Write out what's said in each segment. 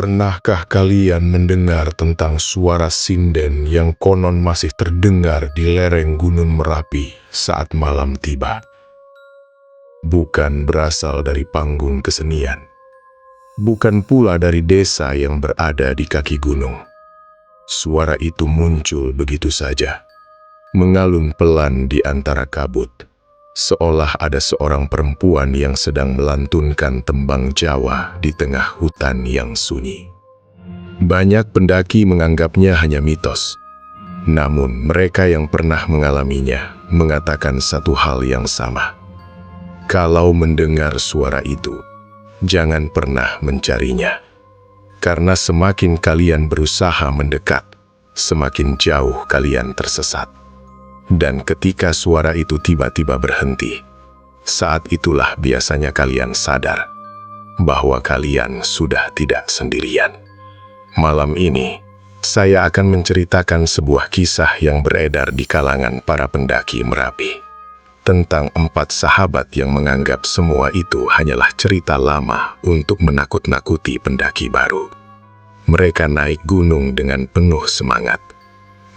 Pernahkah kalian mendengar tentang suara sinden yang konon masih terdengar di lereng Gunung Merapi saat malam tiba? Bukan berasal dari panggung kesenian. Bukan pula dari desa yang berada di kaki gunung. Suara itu muncul begitu saja, mengalun pelan di antara kabut, seolah ada seorang perempuan yang sedang melantunkan tembang Jawa di tengah hutan yang sunyi. Banyak pendaki menganggapnya hanya mitos, namun mereka yang pernah mengalaminya mengatakan satu hal yang sama. Kalau mendengar suara itu, jangan pernah mencarinya, karena semakin kalian berusaha mendekat, semakin jauh kalian tersesat. Dan ketika suara itu tiba-tiba berhenti, saat itulah biasanya kalian sadar bahwa kalian sudah tidak sendirian. Malam ini, saya akan menceritakan sebuah kisah yang beredar di kalangan para pendaki Merapi, tentang 4 sahabat yang menganggap semua itu hanyalah cerita lama untuk menakut-nakuti pendaki baru. Mereka naik gunung dengan penuh semangat,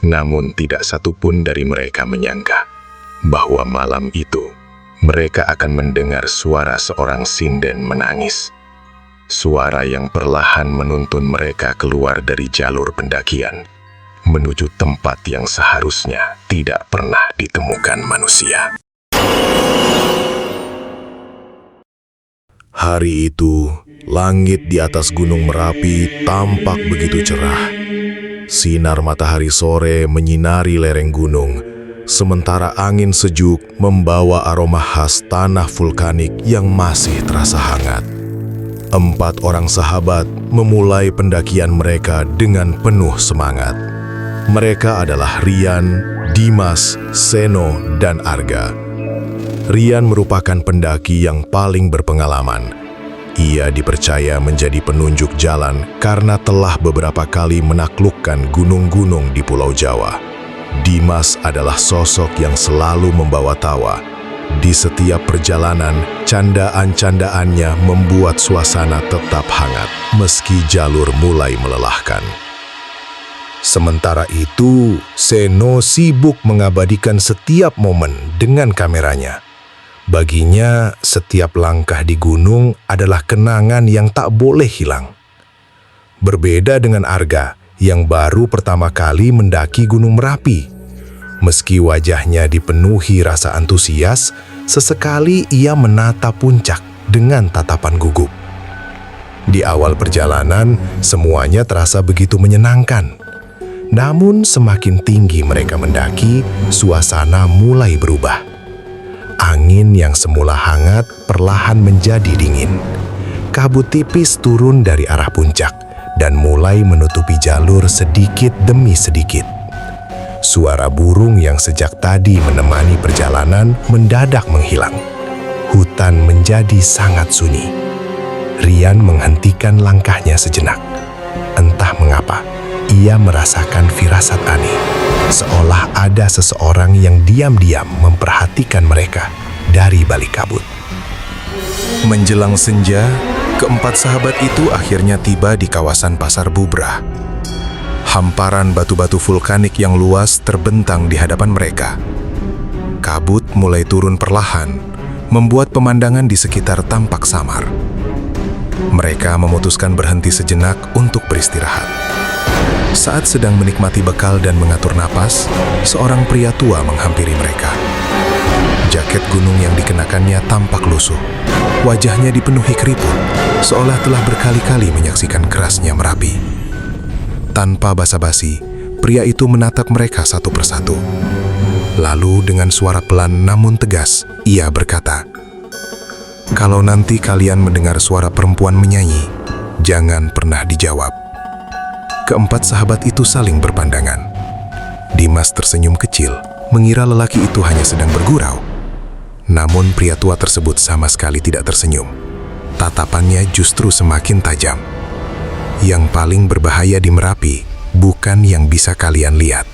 namun tidak satupun dari mereka menyangka bahwa malam itu mereka akan mendengar suara seorang sinden menangis. Suara yang perlahan menuntun mereka keluar dari jalur pendakian, menuju tempat yang seharusnya tidak pernah ditemukan manusia. Hari itu, langit di atas Gunung Merapi tampak begitu cerah. Sinar matahari sore menyinari lereng gunung, sementara angin sejuk membawa aroma khas tanah vulkanik yang masih terasa hangat. 4 orang sahabat memulai pendakian mereka dengan penuh semangat. Mereka adalah Rian, Dimas, Seno, dan Arga. Rian merupakan pendaki yang paling berpengalaman. Ia dipercaya menjadi penunjuk jalan karena telah beberapa kali menaklukkan gunung-gunung di Pulau Jawa. Dimas adalah sosok yang selalu membawa tawa. Di setiap perjalanan, candaan-candaannya membuat suasana tetap hangat meski jalur mulai melelahkan. Sementara itu, Seno sibuk mengabadikan setiap momen dengan kameranya. Baginya, setiap langkah di gunung adalah kenangan yang tak boleh hilang. Berbeda dengan Arga, yang baru pertama kali mendaki Gunung Merapi. Meski wajahnya dipenuhi rasa antusias, sesekali ia menatap puncak dengan tatapan gugup. Di awal perjalanan, semuanya terasa begitu menyenangkan. Namun semakin tinggi mereka mendaki, suasana mulai berubah. Angin yang semula hangat perlahan menjadi dingin. Kabut tipis turun dari arah puncak dan mulai menutupi jalur sedikit demi sedikit. Suara burung yang sejak tadi menemani perjalanan mendadak menghilang. Hutan menjadi sangat sunyi. Rian menghentikan langkahnya sejenak. Entah mengapa, ia merasakan firasat aneh, seolah ada seseorang yang diam-diam memperhatikan mereka dari balik kabut. Menjelang senja, 4 sahabat itu akhirnya tiba di kawasan Pasar Bubrah. Hamparan batu-batu vulkanik yang luas terbentang di hadapan mereka. Kabut mulai turun perlahan, membuat pemandangan di sekitar tampak samar. Mereka memutuskan berhenti sejenak untuk beristirahat. Saat sedang menikmati bekal dan mengatur napas, seorang pria tua menghampiri mereka. Jaket gunung yang dikenakannya tampak lusuh. Wajahnya dipenuhi keriput, seolah telah berkali-kali menyaksikan kerasnya Merapi. Tanpa basa-basi, pria itu menatap mereka satu persatu. Lalu dengan suara pelan namun tegas, ia berkata, "Kalau nanti kalian mendengar suara perempuan menyanyi, jangan pernah dijawab." 4 sahabat itu saling berpandangan. Dimas tersenyum kecil, mengira lelaki itu hanya sedang bergurau. Namun pria tua tersebut sama sekali tidak tersenyum. Tatapannya justru semakin tajam. Yang paling berbahaya di Merapi bukan yang bisa kalian lihat,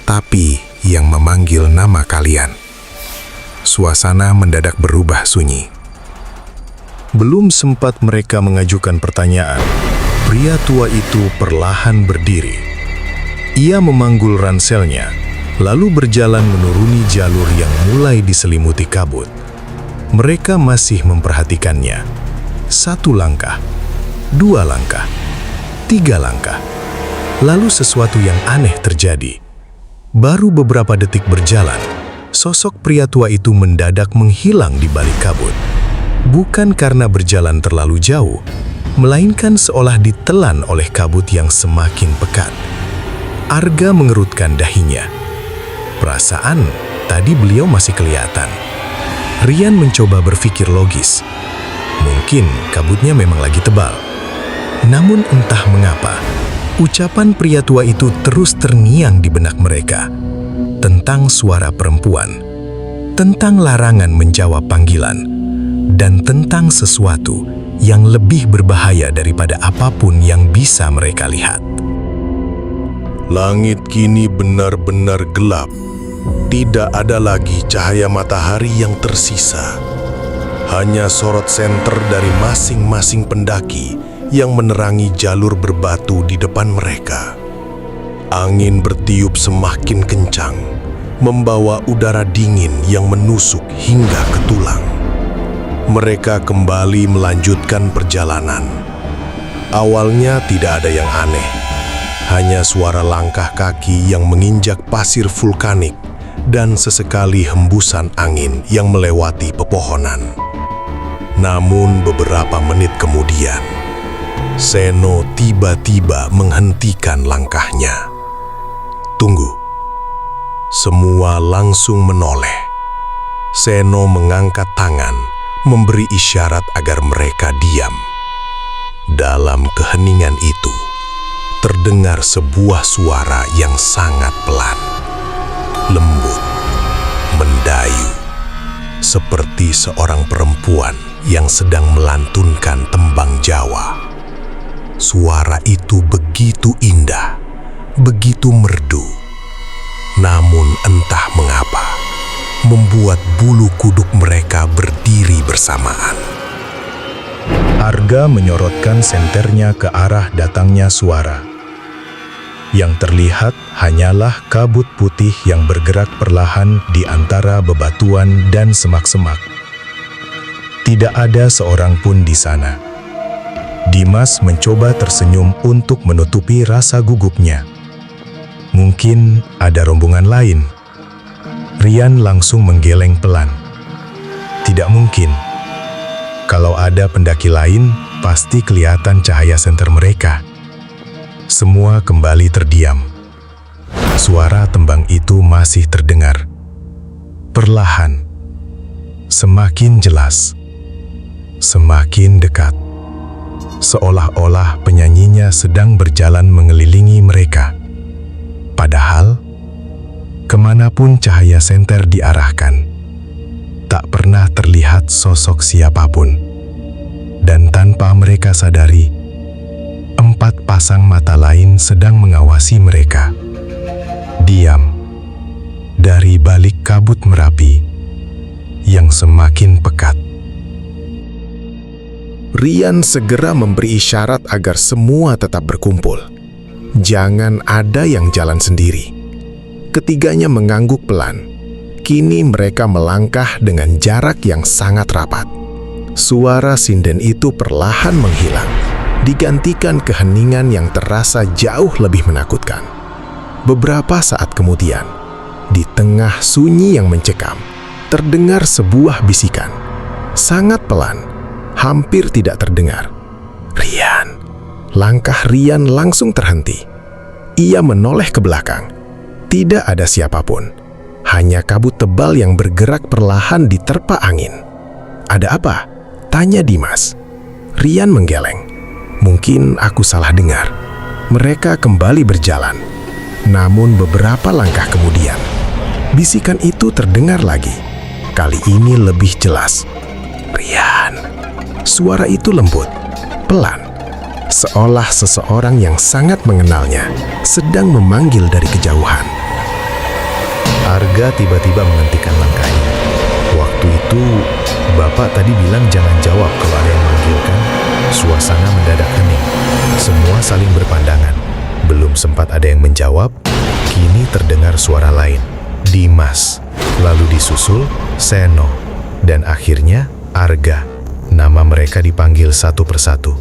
tapi yang memanggil nama kalian. Suasana mendadak berubah sunyi. Belum sempat mereka mengajukan pertanyaan, Pria tua itu perlahan berdiri. Ia memanggul ranselnya, lalu berjalan menuruni jalur yang mulai diselimuti kabut. Mereka masih memperhatikannya. 1 langkah, 2 langkah, 3 langkah. Lalu sesuatu yang aneh terjadi. Baru beberapa detik berjalan, sosok pria tua itu mendadak menghilang di balik kabut. Bukan karena berjalan terlalu jauh, melainkan seolah ditelan oleh kabut yang semakin pekat. Arga mengerutkan dahinya. Perasaan, tadi beliau masih kelihatan. Rian mencoba berpikir logis. Mungkin kabutnya memang lagi tebal. Namun entah mengapa, ucapan pria tua itu terus terngiang di benak mereka. Tentang suara perempuan, tentang larangan menjawab panggilan, dan tentang sesuatu yang lebih berbahaya daripada apapun yang bisa mereka lihat. Langit kini benar-benar gelap. Tidak ada lagi cahaya matahari yang tersisa. Hanya sorot senter dari masing-masing pendaki yang menerangi jalur berbatu di depan mereka. Angin bertiup semakin kencang, membawa udara dingin yang menusuk hingga ke tulang. Mereka kembali melanjutkan perjalanan. Awalnya tidak ada yang aneh, hanya suara langkah kaki yang menginjak pasir vulkanik dan sesekali hembusan angin yang melewati pepohonan. Namun beberapa menit kemudian, Seno tiba-tiba menghentikan langkahnya. Tunggu. Semua langsung menoleh. Seno mengangkat tangan, memberi isyarat agar mereka diam. Dalam keheningan itu, terdengar sebuah suara yang sangat pelan, lembut, mendayu, seperti seorang perempuan yang sedang melantunkan tembang Jawa. Suara itu begitu indah, begitu merdu, namun entah mengapa, membuat bulu kuduk mereka berdiri bersamaan. Arga menyorotkan senternya ke arah datangnya suara. Yang terlihat hanyalah kabut putih yang bergerak perlahan di antara bebatuan dan semak-semak. Tidak ada seorang pun di sana. Dimas mencoba tersenyum untuk menutupi rasa gugupnya. Mungkin ada rombongan lain. Rian langsung menggeleng pelan. Tidak mungkin. Kalau ada pendaki lain, pasti kelihatan cahaya senter mereka. Semua kembali terdiam. Suara tembang itu masih terdengar. Perlahan. Semakin jelas. Semakin dekat. Seolah-olah penyanyinya sedang berjalan mengelilingi mereka. Padahal, kemanapun cahaya senter diarahkan, tak pernah terlihat sosok siapapun. Dan tanpa mereka sadari, 4 pasang mata lain sedang mengawasi mereka. Diam, dari balik kabut Merapi yang semakin pekat. Rian segera memberi isyarat agar semua tetap berkumpul. Jangan ada yang jalan sendiri. Ketiganya mengangguk pelan. Kini mereka melangkah dengan jarak yang sangat rapat. Suara sinden itu perlahan menghilang, digantikan keheningan yang terasa jauh lebih menakutkan. Beberapa saat kemudian, di tengah sunyi yang mencekam, terdengar sebuah bisikan. Sangat pelan, hampir tidak terdengar. Rian. Langkah Rian langsung terhenti. Ia menoleh ke belakang. Tidak ada siapapun. Hanya kabut tebal yang bergerak perlahan diterpa angin. Ada apa? Tanya Dimas. Rian menggeleng. Mungkin aku salah dengar. Mereka kembali berjalan. Namun beberapa langkah kemudian, bisikan itu terdengar lagi. Kali ini lebih jelas. Rian. Suara itu lembut, pelan, seolah seseorang yang sangat mengenalnya sedang memanggil dari kejauhan. Arga tiba-tiba menghentikan langkahnya. Waktu itu, Bapak tadi bilang jangan jawab kalau ada yang manggil kan? Suasana mendadak hening. Semua saling berpandangan. Belum sempat ada yang menjawab, kini terdengar suara lain. Dimas, lalu disusul Seno, dan akhirnya Arga. Nama mereka dipanggil satu persatu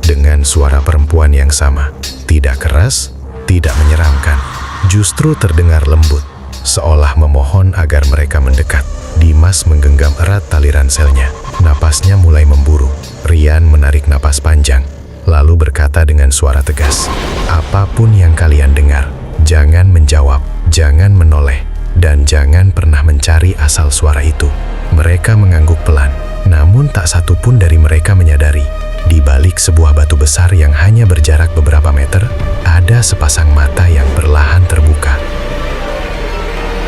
dengan suara perempuan yang sama. Tidak keras, tidak menyeramkan, justru terdengar lembut, seolah memohon agar mereka mendekat. Dimas menggenggam erat tali ranselnya. Napasnya mulai memburu. Rian menarik napas panjang, lalu berkata dengan suara tegas, "Apapun yang kalian dengar, jangan menjawab, jangan menoleh, dan jangan pernah mencari asal suara itu." Mereka mengangguk pelan, namun tak satu pun dari mereka menyadari, di balik sebuah batu besar yang hanya berjarak beberapa meter, ada sepasang mata yang perlahan terbuka.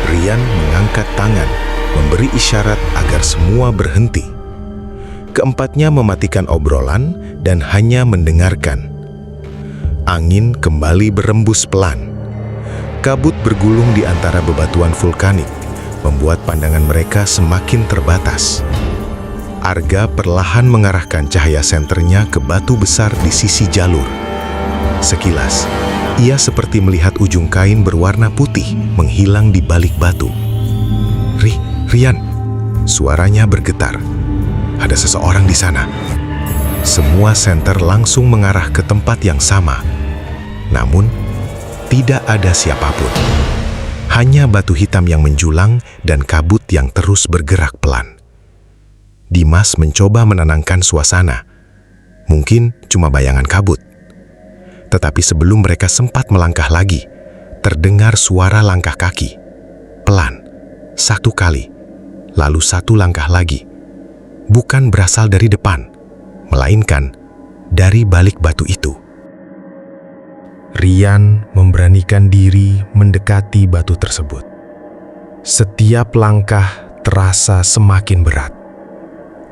Rian mengangkat tangan, memberi isyarat agar semua berhenti. Keempatnya mematikan obrolan dan hanya mendengarkan. Angin kembali berembus pelan. Kabut bergulung di antara bebatuan vulkanik, membuat pandangan mereka semakin terbatas. Arga perlahan mengarahkan cahaya senternya ke batu besar di sisi jalur. Sekilas, ia seperti melihat ujung kain berwarna putih menghilang di balik batu. Rian, suaranya bergetar. Ada seseorang di sana. Semua senter langsung mengarah ke tempat yang sama. Namun, tidak ada siapapun. Hanya batu hitam yang menjulang dan kabut yang terus bergerak pelan. Dimas mencoba menenangkan suasana. Mungkin cuma bayangan kabut. Tetapi sebelum mereka sempat melangkah lagi, terdengar suara langkah kaki. Pelan, satu kali, lalu satu langkah lagi. Bukan berasal dari depan, melainkan dari balik batu itu. Rian memberanikan diri mendekati batu tersebut. Setiap langkah terasa semakin berat.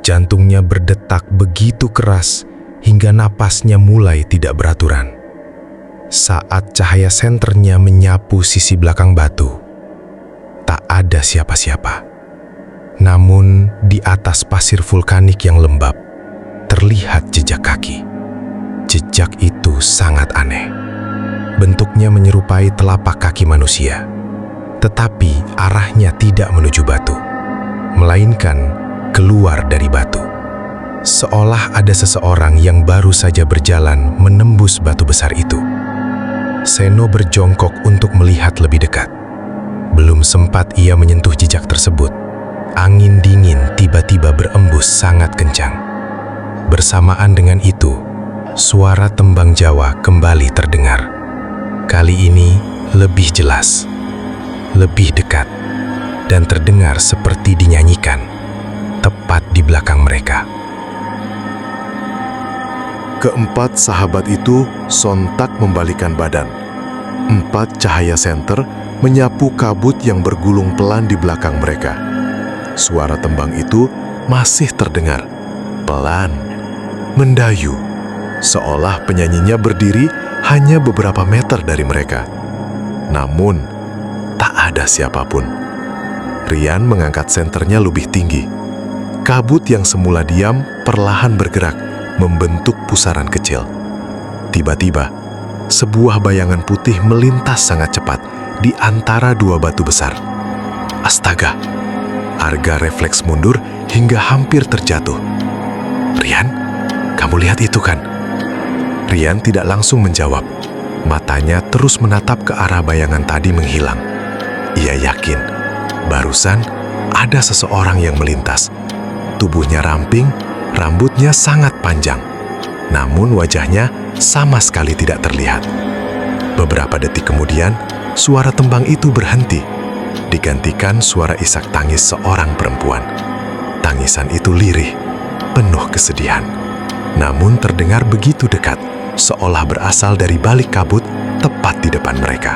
Jantungnya berdetak begitu keras hingga napasnya mulai tidak beraturan. Saat cahaya senternya menyapu sisi belakang batu, tak ada siapa-siapa. Namun di atas pasir vulkanik yang lembab, terlihat jejak kaki. Jejak itu sangat aneh. Bentuknya menyerupai telapak kaki manusia, tetapi arahnya tidak menuju batu, melainkan keluar dari batu. Seolah ada seseorang yang baru saja berjalan menembus batu besar itu. Seno berjongkok untuk melihat lebih dekat. Belum sempat ia menyentuh jejak tersebut, angin dingin tiba-tiba berembus sangat kencang. Bersamaan dengan itu, suara tembang Jawa kembali terdengar. Kali ini lebih jelas, lebih dekat, dan terdengar seperti dinyanyikan, tepat di belakang mereka. Keempat sahabat itu sontak membalikkan badan. 4 cahaya senter menyapu kabut yang bergulung pelan di belakang mereka. Suara tembang itu masih terdengar, pelan, mendayu, seolah penyanyinya berdiri hanya beberapa meter dari mereka. Namun, tak ada siapapun. Rian mengangkat senternya lebih tinggi. Kabut yang semula diam perlahan bergerak, membentuk pusaran kecil. Tiba-tiba, sebuah bayangan putih melintas sangat cepat di antara dua batu besar. Astaga! Arga refleks mundur hingga hampir terjatuh. "Rian, kamu lihat itu kan?" Rian tidak langsung menjawab. Matanya terus menatap ke arah bayangan tadi menghilang. Ia yakin, barusan ada seseorang yang melintas. Tubuhnya ramping, rambutnya sangat panjang. Namun wajahnya sama sekali tidak terlihat. Beberapa detik kemudian, suara tembang itu berhenti. Digantikan suara isak tangis seorang perempuan. Tangisan itu lirih, penuh kesedihan. Namun terdengar begitu dekat, seolah berasal dari balik kabut tepat di depan mereka.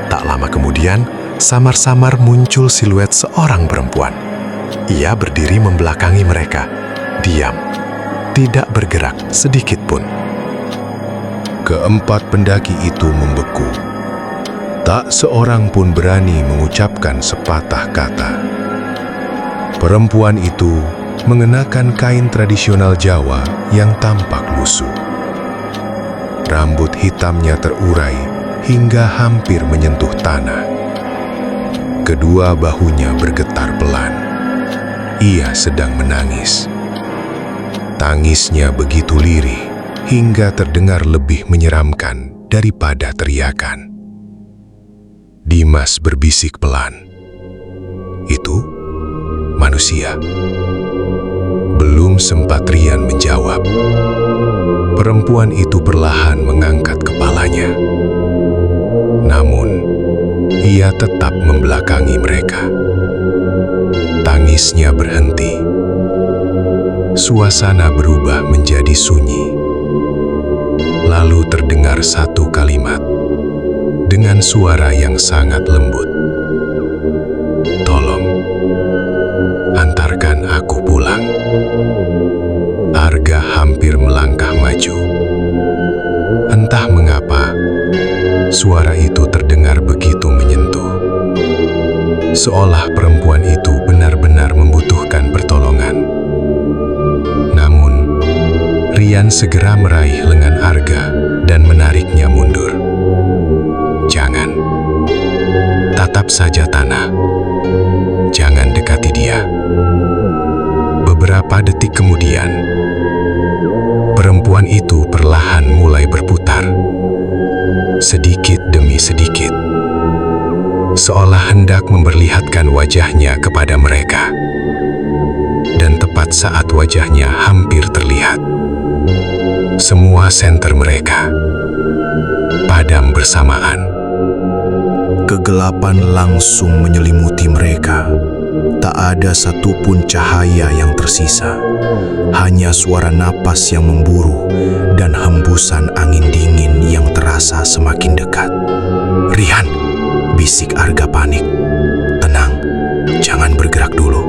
Tak lama kemudian, samar-samar muncul siluet seorang perempuan. Ia berdiri membelakangi mereka, diam, tidak bergerak sedikit pun. Keempat pendaki itu membeku. Tak seorang pun berani mengucapkan sepatah kata. Perempuan itu mengenakan kain tradisional Jawa yang tampak lusuh. Rambut hitamnya terurai hingga hampir menyentuh tanah. Kedua bahunya bergetar pelan. Ia sedang menangis. Tangisnya begitu lirih hingga terdengar lebih menyeramkan daripada teriakan. Dimas berbisik pelan, "Itu manusia." Belum sempat Rian menjawab, perempuan itu perlahan mengangkat kepalanya. Namun, ia tetap membelakangi mereka. Tangisnya berhenti. Suasana berubah menjadi sunyi. Lalu terdengar satu kalimat dengan suara yang sangat lembut. "Tolong, antarkan aku pulang." Arga hampir melangkah maju. Entah mengapa, suara itu terdengar begitu menyentuh. Seolah perempuan itu benar-benar membutuhkan pertolongan. Namun, Rian segera meraih lengan Arga dan menariknya mundur. "Jangan. Tatap saja tanah. Jangan dekati dia." Beberapa detik kemudian, perempuan itu perlahan mulai berputar. Sedikit demi sedikit, seolah hendak memperlihatkan wajahnya kepada mereka. Dan tepat saat wajahnya hampir terlihat, semua senter mereka padam bersamaan. Kegelapan langsung menyelimuti mereka. Tak ada satupun cahaya yang tersisa. Hanya suara napas yang memburu dan hembusan angin dingin yang terasa semakin dekat. "Rian!" bisik Arga panik. "Tenang, jangan bergerak dulu,"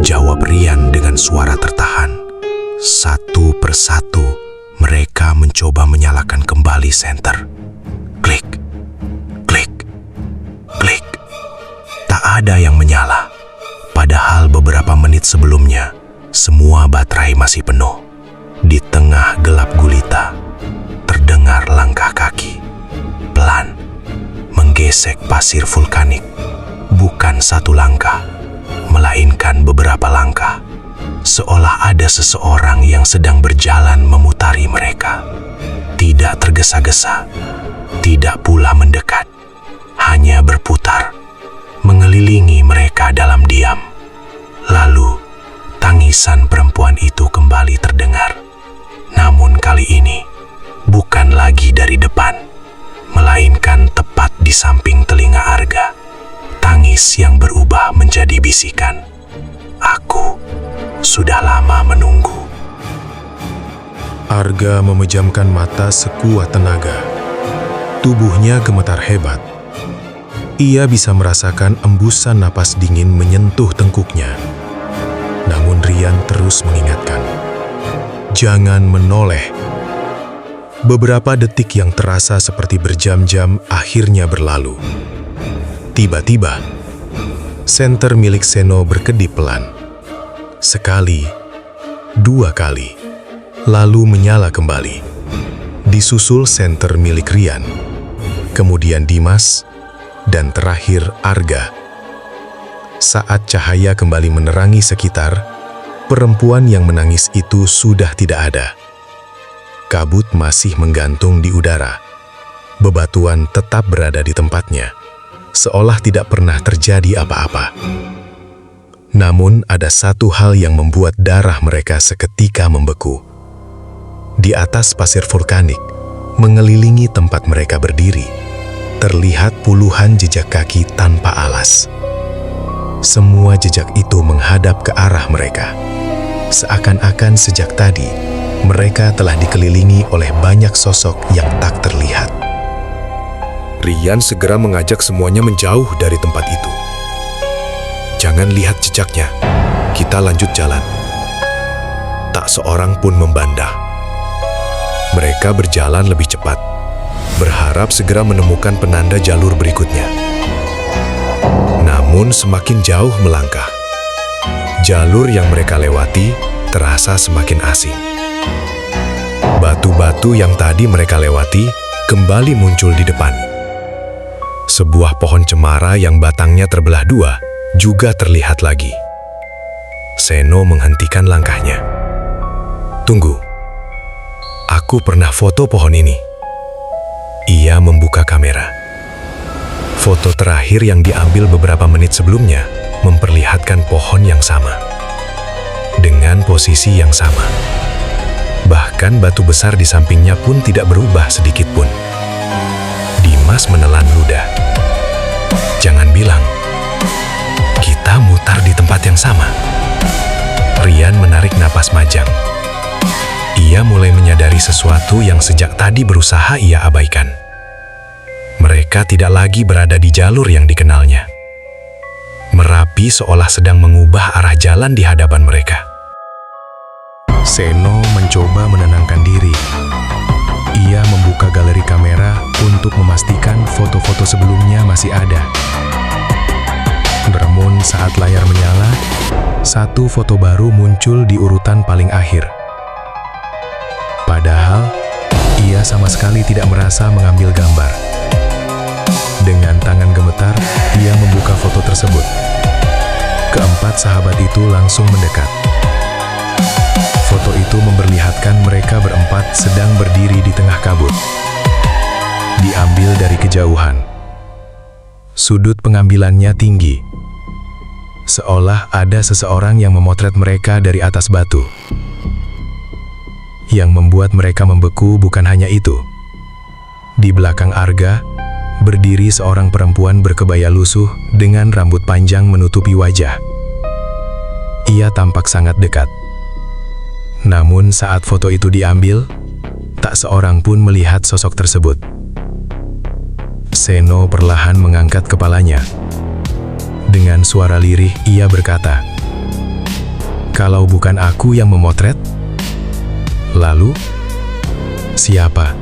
jawab Rian dengan suara tertahan. Satu persatu, mereka mencoba menyalakan kembali senter. Klik, klik, klik. Tak ada yang menyala. Padahal beberapa menit sebelumnya, semua baterai masih penuh. Di tengah gelap gulita, terdengar langkah kaki. Pelan, menggesek pasir vulkanik. Bukan satu langkah, melainkan beberapa langkah. Seolah ada seseorang yang sedang berjalan memutari mereka. Tidak tergesa-gesa, tidak pula mendekat. Hanya berputar, mengelilingi mereka dalam diam. Lalu, tangisan perempuan itu kembali terdengar. Namun kali ini, bukan lagi dari depan, melainkan tepat di samping telinga Arga. Tangis yang berubah menjadi bisikan. "Aku sudah lama menunggu." Arga memejamkan mata sekuat tenaga. Tubuhnya gemetar hebat. Ia bisa merasakan embusan napas dingin menyentuh tengkuknya. Namun Rian terus mengingatkan, "Jangan menoleh." Beberapa detik yang terasa seperti berjam-jam akhirnya berlalu. Tiba-tiba, senter milik Seno berkedip pelan. Sekali, dua kali, lalu menyala kembali. Disusul senter milik Rian, kemudian Dimas, dan terakhir Arga. Saat cahaya kembali menerangi sekitar, perempuan yang menangis itu sudah tidak ada. Kabut masih menggantung di udara. Bebatuan tetap berada di tempatnya, seolah tidak pernah terjadi apa-apa. Namun ada satu hal yang membuat darah mereka seketika membeku. Di atas pasir vulkanik, mengelilingi tempat mereka berdiri, terlihat puluhan jejak kaki tanpa alas. Semua jejak itu menghadap ke arah mereka. Seakan-akan sejak tadi, mereka telah dikelilingi oleh banyak sosok yang tak terlihat. Rian segera mengajak semuanya menjauh dari tempat itu. "Jangan lihat jejaknya, kita lanjut jalan." Tak seorang pun membantah. Mereka berjalan lebih cepat, berharap segera menemukan penanda jalur berikutnya. Namun semakin jauh melangkah, Jalur yang mereka lewati terasa semakin asing. Batu-batu yang tadi mereka lewati kembali muncul di depan. Sebuah pohon cemara yang batangnya terbelah dua juga terlihat lagi. Seno menghentikan langkahnya. "Tunggu, aku pernah foto pohon ini." Ia membuka kamera. Foto terakhir yang diambil beberapa menit sebelumnya memperlihatkan pohon yang sama, dengan posisi yang sama. Bahkan batu besar di sampingnya pun tidak berubah sedikit pun. Dimas menelan ludah. "Jangan bilang kita mutar di tempat yang sama." Rian menarik napas panjang. Ia mulai menyadari sesuatu yang sejak tadi berusaha ia abaikan. Mereka tidak lagi berada di jalur yang dikenalnya. Merapi seolah sedang mengubah arah jalan di hadapan mereka. Seno mencoba menenangkan diri. Ia membuka galeri kamera untuk memastikan foto-foto sebelumnya masih ada. Namun saat layar menyala, satu foto baru muncul di urutan paling akhir. Padahal, ia sama sekali tidak merasa mengambil gambar. Dengan tangan gemetar, ia membuka foto tersebut. Keempat sahabat itu langsung mendekat. Foto itu memperlihatkan mereka berempat sedang berdiri di tengah kabut. Diambil dari kejauhan. Sudut pengambilannya tinggi. Seolah ada seseorang yang memotret mereka dari atas batu. Yang membuat mereka membeku bukan hanya itu. Di belakang Arga, berdiri seorang perempuan berkebaya lusuh dengan rambut panjang menutupi wajah. Ia tampak sangat dekat. Namun saat foto itu diambil, tak seorang pun melihat sosok tersebut. Seno perlahan mengangkat kepalanya. Dengan suara lirih, ia berkata, "Kalau bukan aku yang memotret, lalu siapa?"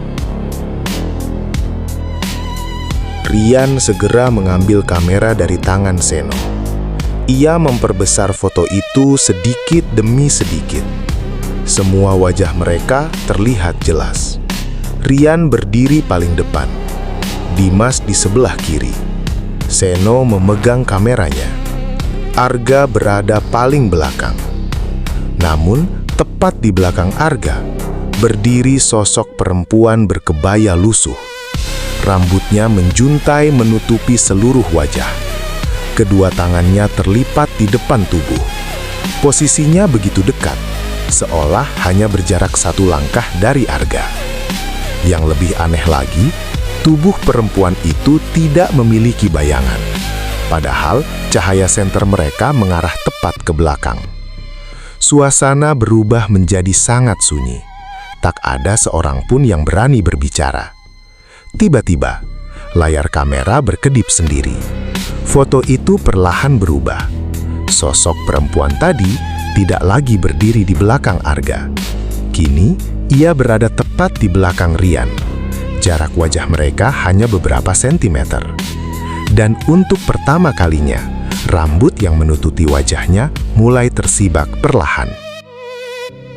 Rian segera mengambil kamera dari tangan Seno. Ia memperbesar foto itu sedikit demi sedikit. Semua wajah mereka terlihat jelas. Rian berdiri paling depan. Dimas di sebelah kiri. Seno memegang kameranya. Arga berada paling belakang. Namun, tepat di belakang Arga, berdiri sosok perempuan berkebaya lusuh. Rambutnya menjuntai menutupi seluruh wajah. Kedua tangannya terlipat di depan tubuh. Posisinya begitu dekat, seolah hanya berjarak satu langkah dari Arga. Yang lebih aneh lagi, tubuh perempuan itu tidak memiliki bayangan. Padahal cahaya senter mereka mengarah tepat ke belakang. Suasana berubah menjadi sangat sunyi. Tak ada seorang pun yang berani berbicara. Tiba-tiba, layar kamera berkedip sendiri. Foto itu perlahan berubah. Sosok perempuan tadi tidak lagi berdiri di belakang Arga. Kini, ia berada tepat di belakang Rian. Jarak wajah mereka hanya beberapa sentimeter. Dan untuk pertama kalinya, rambut yang menutupi wajahnya mulai tersibak perlahan.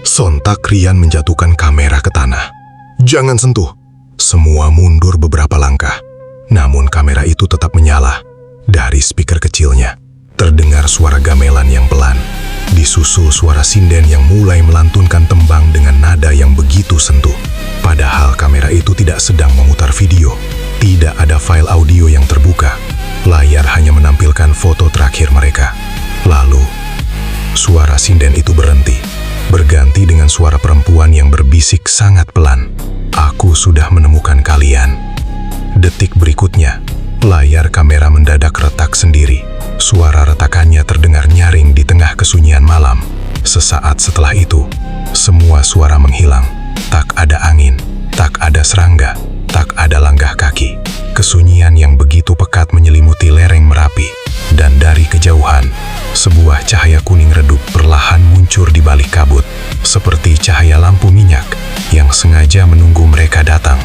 Sontak Rian menjatuhkan kamera ke tanah. "Jangan sentuh!" Semua mundur beberapa langkah. Namun kamera itu tetap menyala. Dari speaker kecilnya, terdengar suara gamelan yang pelan. Disusul suara sinden yang mulai melantunkan tembang dengan nada yang begitu sentuh. Padahal kamera itu tidak sedang memutar video. Tidak ada file audio yang terbuka. Layar hanya menampilkan foto terakhir mereka. Lalu, suara sinden itu berhenti. Berganti dengan suara perempuan yang berbisik sangat pelan. "Aku sudah menemukan kalian." Detik berikutnya, layar kamera mendadak retak sendiri. Suara retakannya terdengar nyaring di tengah kesunyian malam. Sesaat setelah itu, semua suara menghilang. Tak ada angin, tak ada serangga, tak ada langkah kaki. Kesunyian yang begitu pekat menyelimuti lereng Merapi. Dan dari kejauhan, sebuah cahaya kuning redup perlahan muncul di balik kabut, seperti cahaya lampu minyak yang sengaja menunggu mereka datang.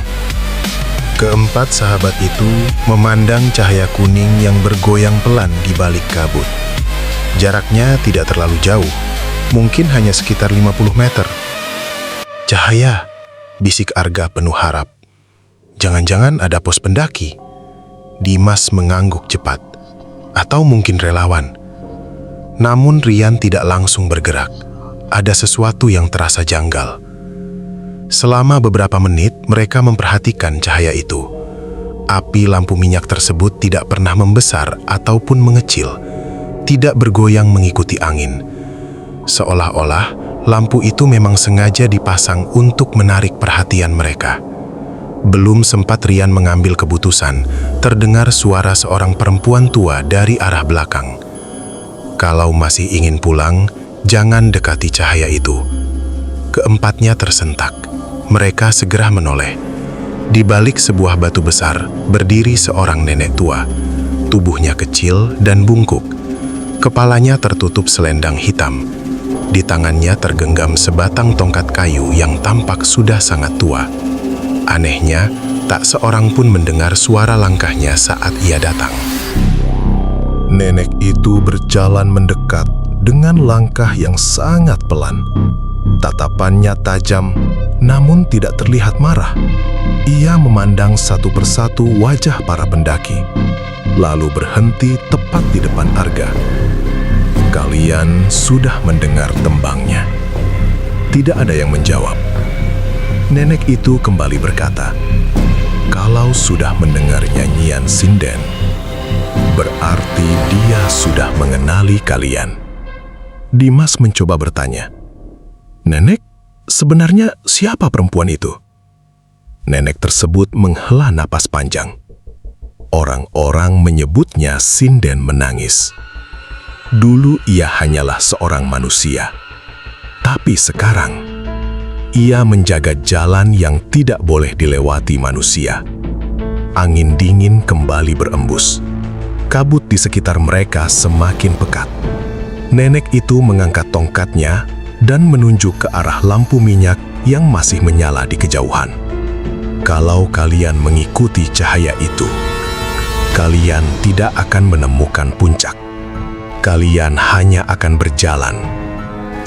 Keempat sahabat itu memandang cahaya kuning yang bergoyang pelan di balik kabut. Jaraknya tidak terlalu jauh, mungkin hanya sekitar 50 meter. "Cahaya," bisik Arga penuh harap. "Jangan-jangan ada pos pendaki." Dimas mengangguk cepat. "Atau mungkin relawan." Namun Rian tidak langsung bergerak. Ada sesuatu yang terasa janggal. Selama beberapa menit mereka memperhatikan cahaya itu. Api lampu minyak tersebut tidak pernah membesar ataupun mengecil, tidak bergoyang mengikuti angin. Seolah-olah lampu itu memang sengaja dipasang untuk menarik perhatian mereka. Belum sempat Rian mengambil keputusan, terdengar suara seorang perempuan tua dari arah belakang. "Kalau masih ingin pulang, jangan dekati cahaya itu." Keempatnya tersentak. Mereka segera menoleh. Di balik sebuah batu besar, berdiri seorang nenek tua. Tubuhnya kecil dan bungkuk. Kepalanya tertutup selendang hitam. Di tangannya tergenggam sebatang tongkat kayu yang tampak sudah sangat tua. Anehnya, tak seorang pun mendengar suara langkahnya saat ia datang. Nenek itu berjalan mendekat dengan langkah yang sangat pelan. Tatapannya tajam, namun tidak terlihat marah. Ia memandang satu persatu wajah para pendaki, lalu berhenti tepat di depan Arga. "Kalian sudah mendengar tembangnya?" Tidak ada yang menjawab. Nenek itu kembali berkata, "Kalau sudah mendengar nyanyian sinden, berarti dia sudah mengenali kalian." Dimas mencoba bertanya, "Nenek, sebenarnya siapa perempuan itu?" Nenek tersebut menghela napas panjang. Orang-orang menyebutnya sinden menangis. Dulu ia hanyalah seorang manusia, tapi sekarang ia menjaga jalan yang tidak boleh dilewati manusia. Angin dingin kembali berembus. Kabut di sekitar mereka semakin pekat. Nenek itu mengangkat tongkatnya dan menunjuk ke arah lampu minyak yang masih menyala di kejauhan. "Kalau kalian mengikuti cahaya itu, kalian tidak akan menemukan puncak. Kalian hanya akan berjalan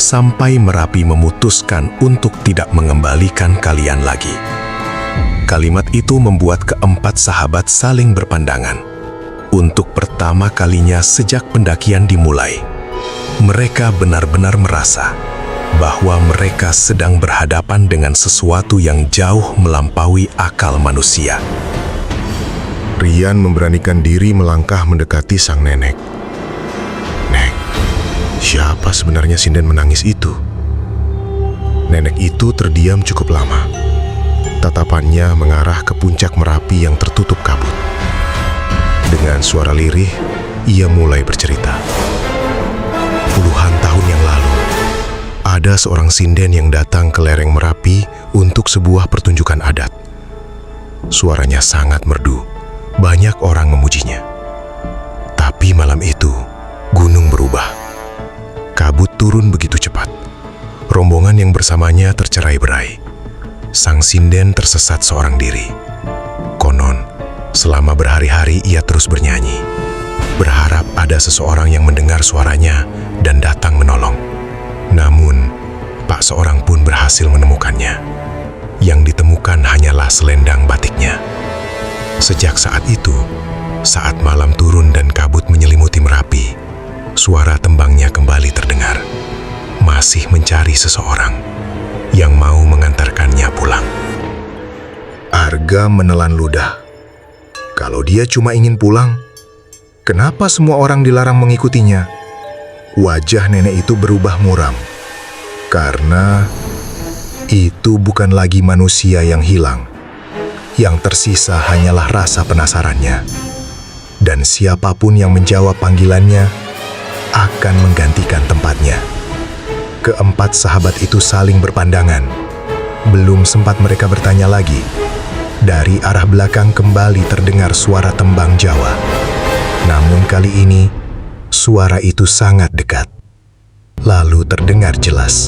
sampai Merapi memutuskan untuk tidak mengembalikan kalian lagi." Kalimat itu membuat keempat sahabat saling berpandangan. Untuk pertama kalinya sejak pendakian dimulai, mereka benar-benar merasa bahwa mereka sedang berhadapan dengan sesuatu yang jauh melampaui akal manusia. Rian memberanikan diri melangkah mendekati sang nenek. "Nek, siapa sebenarnya sinden menangis itu?" Nenek itu terdiam cukup lama. Tatapannya mengarah ke puncak Merapi yang tertutup kabut. Dengan suara lirih, ia mulai bercerita. Puluhan tahun yang lalu, ada seorang sinden yang datang ke lereng Merapi untuk sebuah pertunjukan adat. Suaranya sangat merdu, banyak orang memujinya. Tapi malam itu, gunung berubah. Kabut turun begitu cepat. Rombongan yang bersamanya tercerai-berai. Sang sinden tersesat seorang diri. Konon, selama berhari-hari ia terus bernyanyi, berharap ada seseorang yang mendengar suaranya dan datang menolong. Namun, tak seorang pun berhasil menemukannya. Yang ditemukan hanyalah selendang batiknya. Sejak saat itu, saat malam turun dan kabut menyelimuti Merapi, suara tembangnya kembali terdengar. Masih mencari seseorang yang mau mengantarkannya pulang. Arga menelan ludah. Kalau dia cuma ingin pulang, kenapa semua orang dilarang mengikutinya? Wajah nenek itu berubah muram. Karena itu bukan lagi manusia yang hilang. Yang tersisa hanyalah rasa penasarannya. Dan siapapun yang menjawab panggilannya akan menggantikan tempatnya. Keempat sahabat itu saling berpandangan. Belum sempat mereka bertanya lagi, dari arah belakang kembali terdengar suara tembang Jawa. Namun kali ini, suara itu sangat dekat. Lalu terdengar jelas,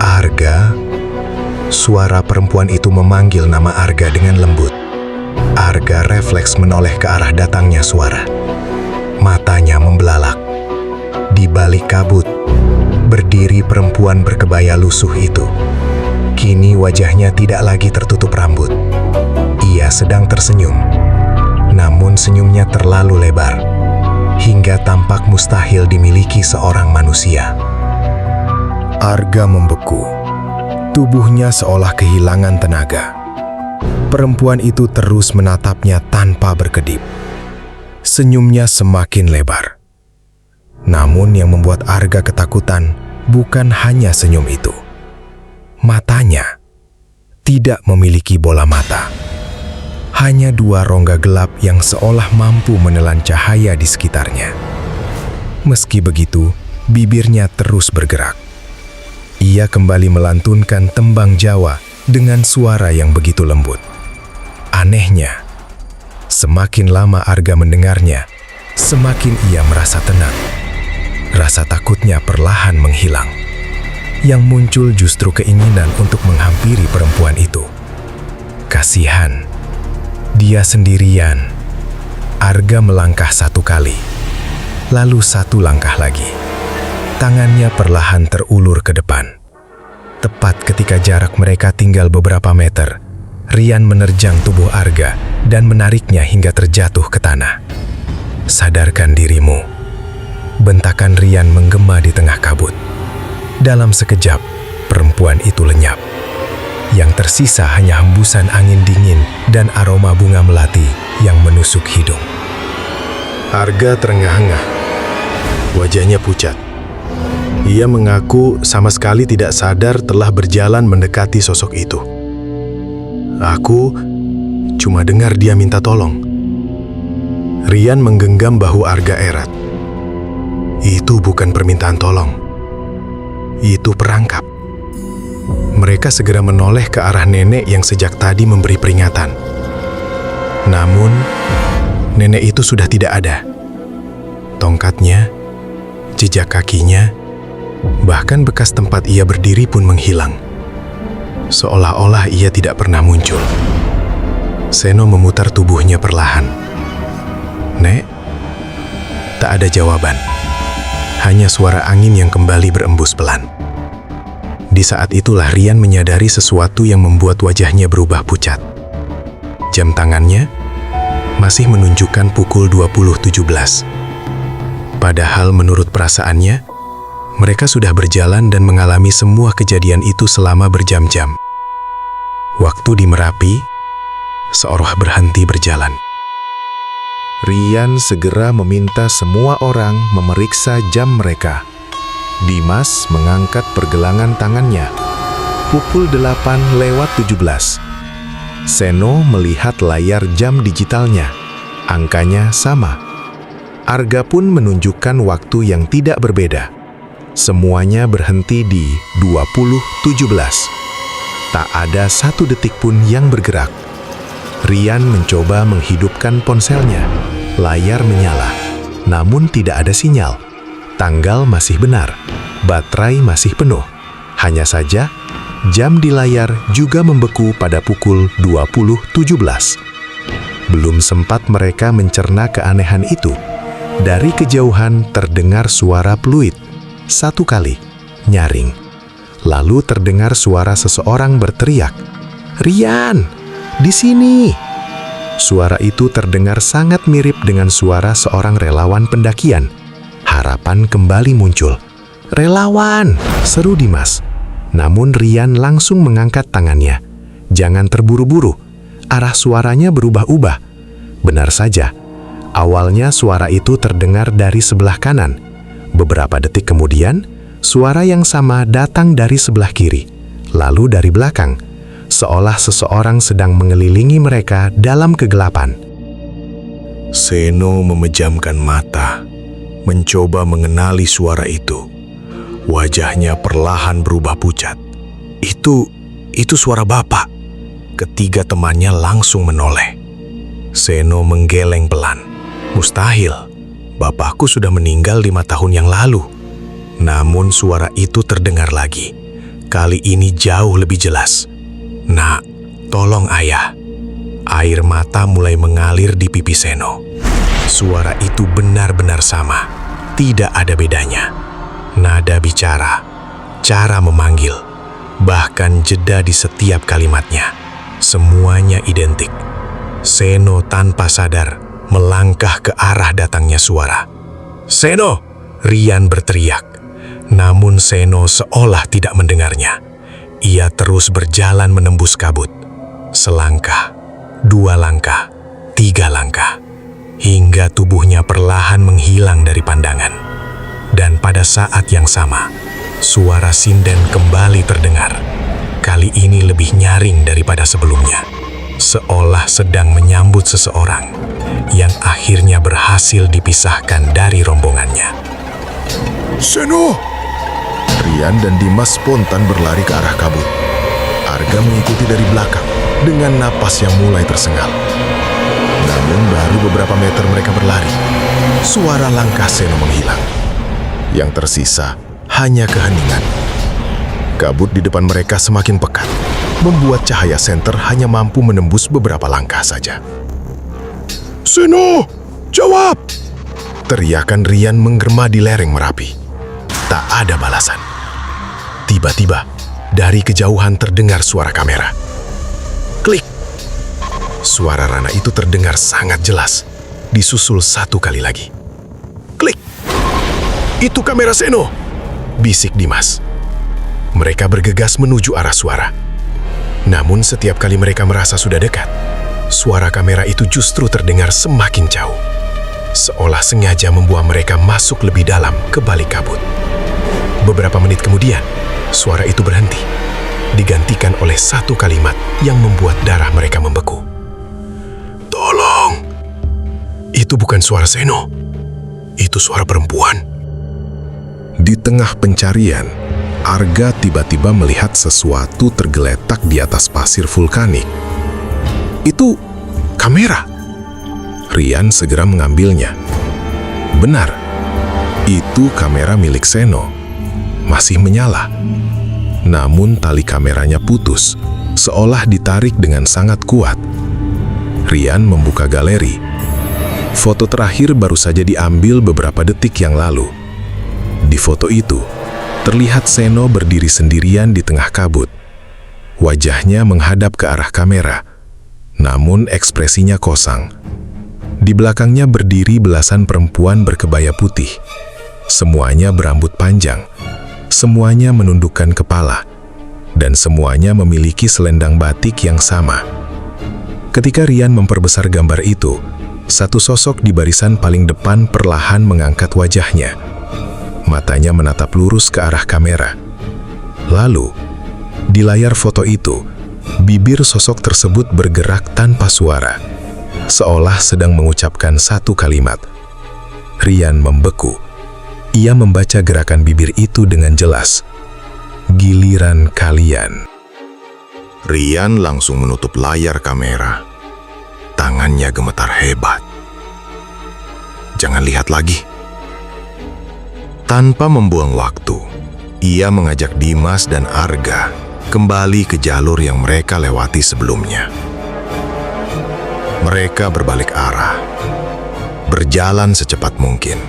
"Arga." Suara perempuan itu memanggil nama Arga dengan lembut. Arga refleks menoleh ke arah datangnya suara. Matanya membelalak. Di balik kabut, berdiri perempuan berkebaya lusuh itu. Kini wajahnya tidak lagi tertutup rambut. Ia sedang tersenyum, namun senyumnya terlalu lebar, hingga tampak mustahil dimiliki seorang manusia. Arga membeku. Tubuhnya seolah kehilangan tenaga. Perempuan itu terus menatapnya tanpa berkedip. Senyumnya semakin lebar. Namun yang membuat Arga ketakutan bukan hanya senyum itu. Matanya tidak memiliki bola mata. Hanya dua rongga gelap yang seolah mampu menelan cahaya di sekitarnya. Meski begitu, bibirnya terus bergerak. Ia kembali melantunkan tembang Jawa dengan suara yang begitu lembut. Anehnya, semakin lama Arga mendengarnya, semakin ia merasa tenang. Rasa takutnya perlahan menghilang. Yang muncul justru keinginan untuk menghampiri perempuan itu. Kasihan, dia sendirian. Arga melangkah satu kali, lalu satu langkah lagi. Tangannya perlahan terulur ke depan. Tepat ketika jarak mereka tinggal beberapa meter, Rian menerjang tubuh Arga dan menariknya hingga terjatuh ke tanah. Sadarkan dirimu. Bentakan Rian menggema di tengah kabut. Dalam sekejap, perempuan itu lenyap. Yang tersisa hanya hembusan angin dingin dan aroma bunga melati yang menusuk hidung. Arga terengah-engah. Wajahnya pucat. Ia mengaku sama sekali tidak sadar telah berjalan mendekati sosok itu. Aku cuma dengar dia minta tolong. Rian menggenggam bahu Arga erat. Itu bukan permintaan tolong. Itu perangkap. Mereka segera menoleh ke arah nenek yang sejak tadi memberi peringatan. Namun, nenek itu sudah tidak ada. Tongkatnya, jejak kakinya, bahkan bekas tempat ia berdiri pun menghilang. Seolah-olah ia tidak pernah muncul. Seno memutar tubuhnya perlahan. Nek, tak ada jawaban. Hanya suara angin yang kembali berembus pelan. Di saat itulah Rian menyadari sesuatu yang membuat wajahnya berubah pucat. Jam tangannya masih menunjukkan pukul 20.17. Padahal menurut perasaannya, mereka sudah berjalan dan mengalami semua kejadian itu selama berjam-jam. Waktu di Merapi, seolah berhenti berjalan. Rian segera meminta semua orang memeriksa jam mereka. Dimas mengangkat pergelangan tangannya. Pukul 8:17. Seno melihat layar jam digitalnya. Angkanya sama. Arga pun menunjukkan waktu yang tidak berbeda. Semuanya berhenti di 20.17. Tak ada satu detik pun yang bergerak. Rian mencoba menghidupkan ponselnya. Layar menyala, namun tidak ada sinyal. Tanggal masih benar, baterai masih penuh. Hanya saja, jam di layar juga membeku pada pukul 20.17. Belum sempat mereka mencerna keanehan itu, dari kejauhan terdengar suara peluit. Satu kali, nyaring. Lalu terdengar suara seseorang berteriak, "Rian, di sini!" Suara itu terdengar sangat mirip dengan suara seorang relawan pendakian. Harapan kembali muncul. "Relawan!" seru Dimas. Namun Rian langsung mengangkat tangannya. Jangan terburu-buru. Arah suaranya berubah-ubah. Benar saja, awalnya suara itu terdengar dari sebelah kanan. Beberapa detik kemudian, suara yang sama datang dari sebelah kiri, lalu dari belakang, seolah seseorang sedang mengelilingi mereka dalam kegelapan. Seno memejamkan mata, mencoba mengenali suara itu. Wajahnya perlahan berubah pucat. Itu suara bapak. Ketiga temannya langsung menoleh. Seno menggeleng pelan. Mustahil, bapakku sudah meninggal 5 tahun yang lalu. Namun suara itu terdengar lagi. Kali ini jauh lebih jelas. "Nak, tolong ayah." Air mata mulai mengalir di pipi Seno. Suara itu benar-benar sama. tidak ada bedanya. Nada bicara, cara memanggil, bahkan jeda di setiap kalimatnya. Semuanya identik. Seno tanpa sadar melangkah ke arah datangnya suara. "Seno!" Rian berteriak. Namun Seno seolah tidak mendengarnya. Ia terus berjalan menembus kabut. Selangkah, 2 langkah, 3 langkah, hingga tubuhnya perlahan menghilang dari pandangan. Dan pada saat yang sama, suara sinden kembali terdengar. Kali ini lebih nyaring daripada sebelumnya, seolah sedang menyambut seseorang yang akhirnya berhasil dipisahkan dari rombongannya. "Seno!" Rian dan Dimas spontan berlari ke arah kabut. Arga mengikuti dari belakang dengan napas yang mulai tersengal. Namun baru beberapa meter mereka berlari, suara langkah Seno menghilang. Yang tersisa hanya keheningan. Kabut di depan mereka semakin pekat, membuat cahaya senter hanya mampu menembus beberapa langkah saja. "Seno, jawab!" Teriakan Rian menggema di lereng Merapi. Tak ada balasan. Tiba-tiba, dari kejauhan terdengar suara kamera. Klik! Suara Rana itu terdengar sangat jelas, disusul 1 kali lagi. Klik! "Itu kamera Seno!" bisik Dimas. Mereka bergegas menuju arah suara. Namun setiap kali mereka merasa sudah dekat, suara kamera itu justru terdengar semakin jauh. Seolah sengaja membuat mereka masuk lebih dalam ke balik kabut. Beberapa menit kemudian, suara itu berhenti, digantikan oleh 1 kalimat yang membuat darah mereka membeku. "Tolong! Itu bukan suara Seno. Itu suara perempuan." Di tengah pencarian, Arga tiba-tiba melihat sesuatu tergeletak di atas pasir vulkanik. "Itu kamera!" Rian segera mengambilnya. Benar, itu kamera milik Seno. Masih menyala. Namun tali kameranya putus, seolah ditarik dengan sangat kuat. Rian membuka galeri. Foto terakhir baru saja diambil beberapa detik yang lalu. Di foto itu, terlihat Seno berdiri sendirian di tengah kabut. Wajahnya menghadap ke arah kamera, namun ekspresinya kosong. Di belakangnya berdiri belasan perempuan berkebaya putih. Semuanya berambut panjang, semuanya menundukkan kepala, dan semuanya memiliki selendang batik yang sama. Ketika Rian memperbesar gambar itu, satu sosok di barisan paling depan perlahan mengangkat wajahnya. Matanya menatap lurus ke arah kamera. Lalu, di layar foto itu, bibir sosok tersebut bergerak tanpa suara, seolah sedang mengucapkan 1 kalimat. Rian membeku. Ia membaca gerakan bibir itu dengan jelas. "Giliran kalian." Rian langsung menutup layar kamera. Tangannya gemetar hebat. "Jangan lihat lagi." Tanpa membuang waktu, ia mengajak Dimas dan Arga kembali ke jalur yang mereka lewati sebelumnya. Mereka berbalik arah, berjalan secepat mungkin.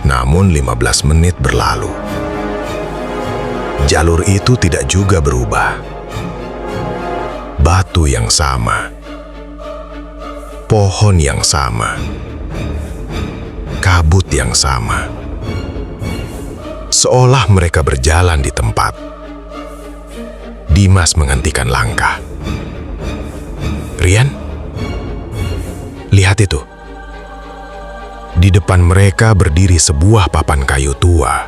Namun 15 menit berlalu. Jalur itu tidak juga berubah. Batu yang sama, pohon yang sama, kabut yang sama. Seolah mereka berjalan di tempat. Dimas menghentikan langkah. "Rian, lihat itu." Di depan mereka berdiri sebuah papan kayu tua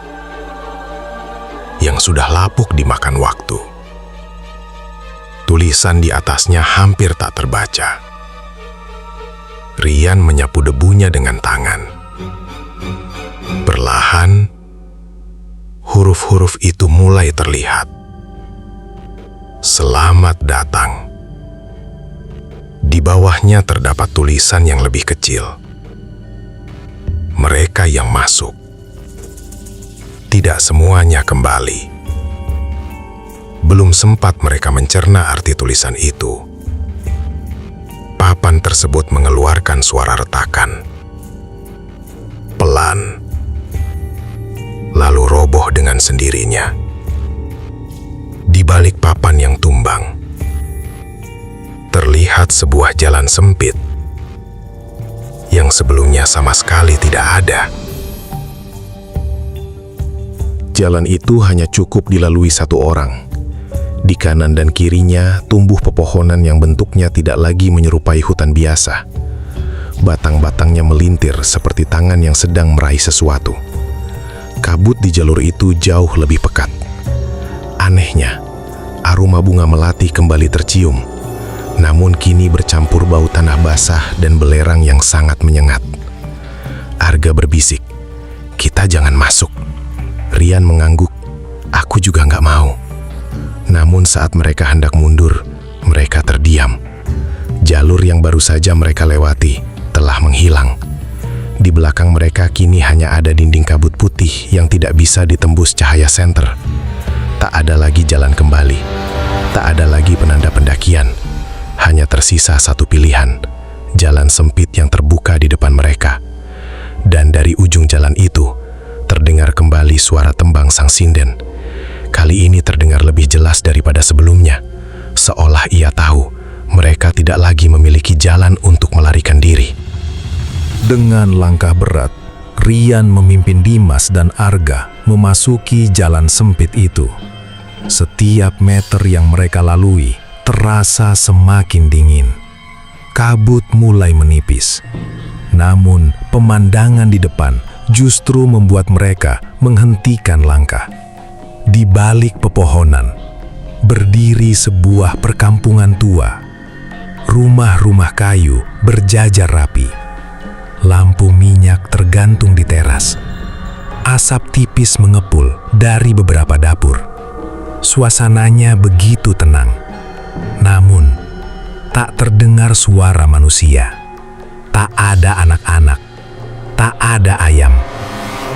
yang sudah lapuk dimakan waktu. Tulisan di atasnya hampir tak terbaca. Rian menyapu debunya dengan tangan. Perlahan, huruf-huruf itu mulai terlihat. "Selamat datang." Di bawahnya terdapat tulisan yang lebih kecil. Mereka yang masuk, tidak semuanya kembali. Belum sempat mereka mencerna arti tulisan itu, papan tersebut mengeluarkan suara retakan. Pelan pelan, lalu roboh dengan sendirinya. Di balik papan yang tumbang, terlihat sebuah jalan sempit yang sebelumnya sama sekali tidak ada. Jalan itu hanya cukup dilalui satu orang. Di kanan dan kirinya tumbuh pepohonan yang bentuknya tidak lagi menyerupai hutan biasa. Batang-batangnya melintir seperti tangan yang sedang meraih sesuatu. Kabut di jalur itu jauh lebih pekat. Anehnya, aroma bunga melati kembali tercium, namun kini bercampur bau tanah basah dan belerang yang sangat menyengat. Arga berbisik, "Kita jangan masuk." Rian mengangguk, "Aku juga nggak mau." Namun saat mereka hendak mundur, mereka terdiam. Jalur yang baru saja mereka lewati telah menghilang. Di belakang mereka kini hanya ada dinding kabut putih yang tidak bisa ditembus cahaya senter. Tak ada lagi jalan kembali. Tak ada lagi penanda pendakian. Hanya tersisa satu pilihan, jalan sempit yang terbuka di depan mereka. Dan dari ujung jalan itu, terdengar kembali suara tembang sang sinden. Kali ini terdengar lebih jelas daripada sebelumnya, seolah ia tahu mereka tidak lagi memiliki jalan untuk melarikan diri. Dengan langkah berat, Rian memimpin Dimas dan Arga memasuki jalan sempit itu. Setiap meter yang mereka lalui terasa semakin dingin. Kabut mulai menipis. Namun, pemandangan di depan justru membuat mereka menghentikan langkah. Di balik pepohonan, berdiri sebuah perkampungan tua. Rumah-rumah kayu berjajar rapi. Lampu minyak tergantung di teras. Asap tipis mengepul dari beberapa dapur. Suasananya begitu tenang. Namun, tak terdengar suara manusia. Tak ada anak-anak. Tak ada ayam.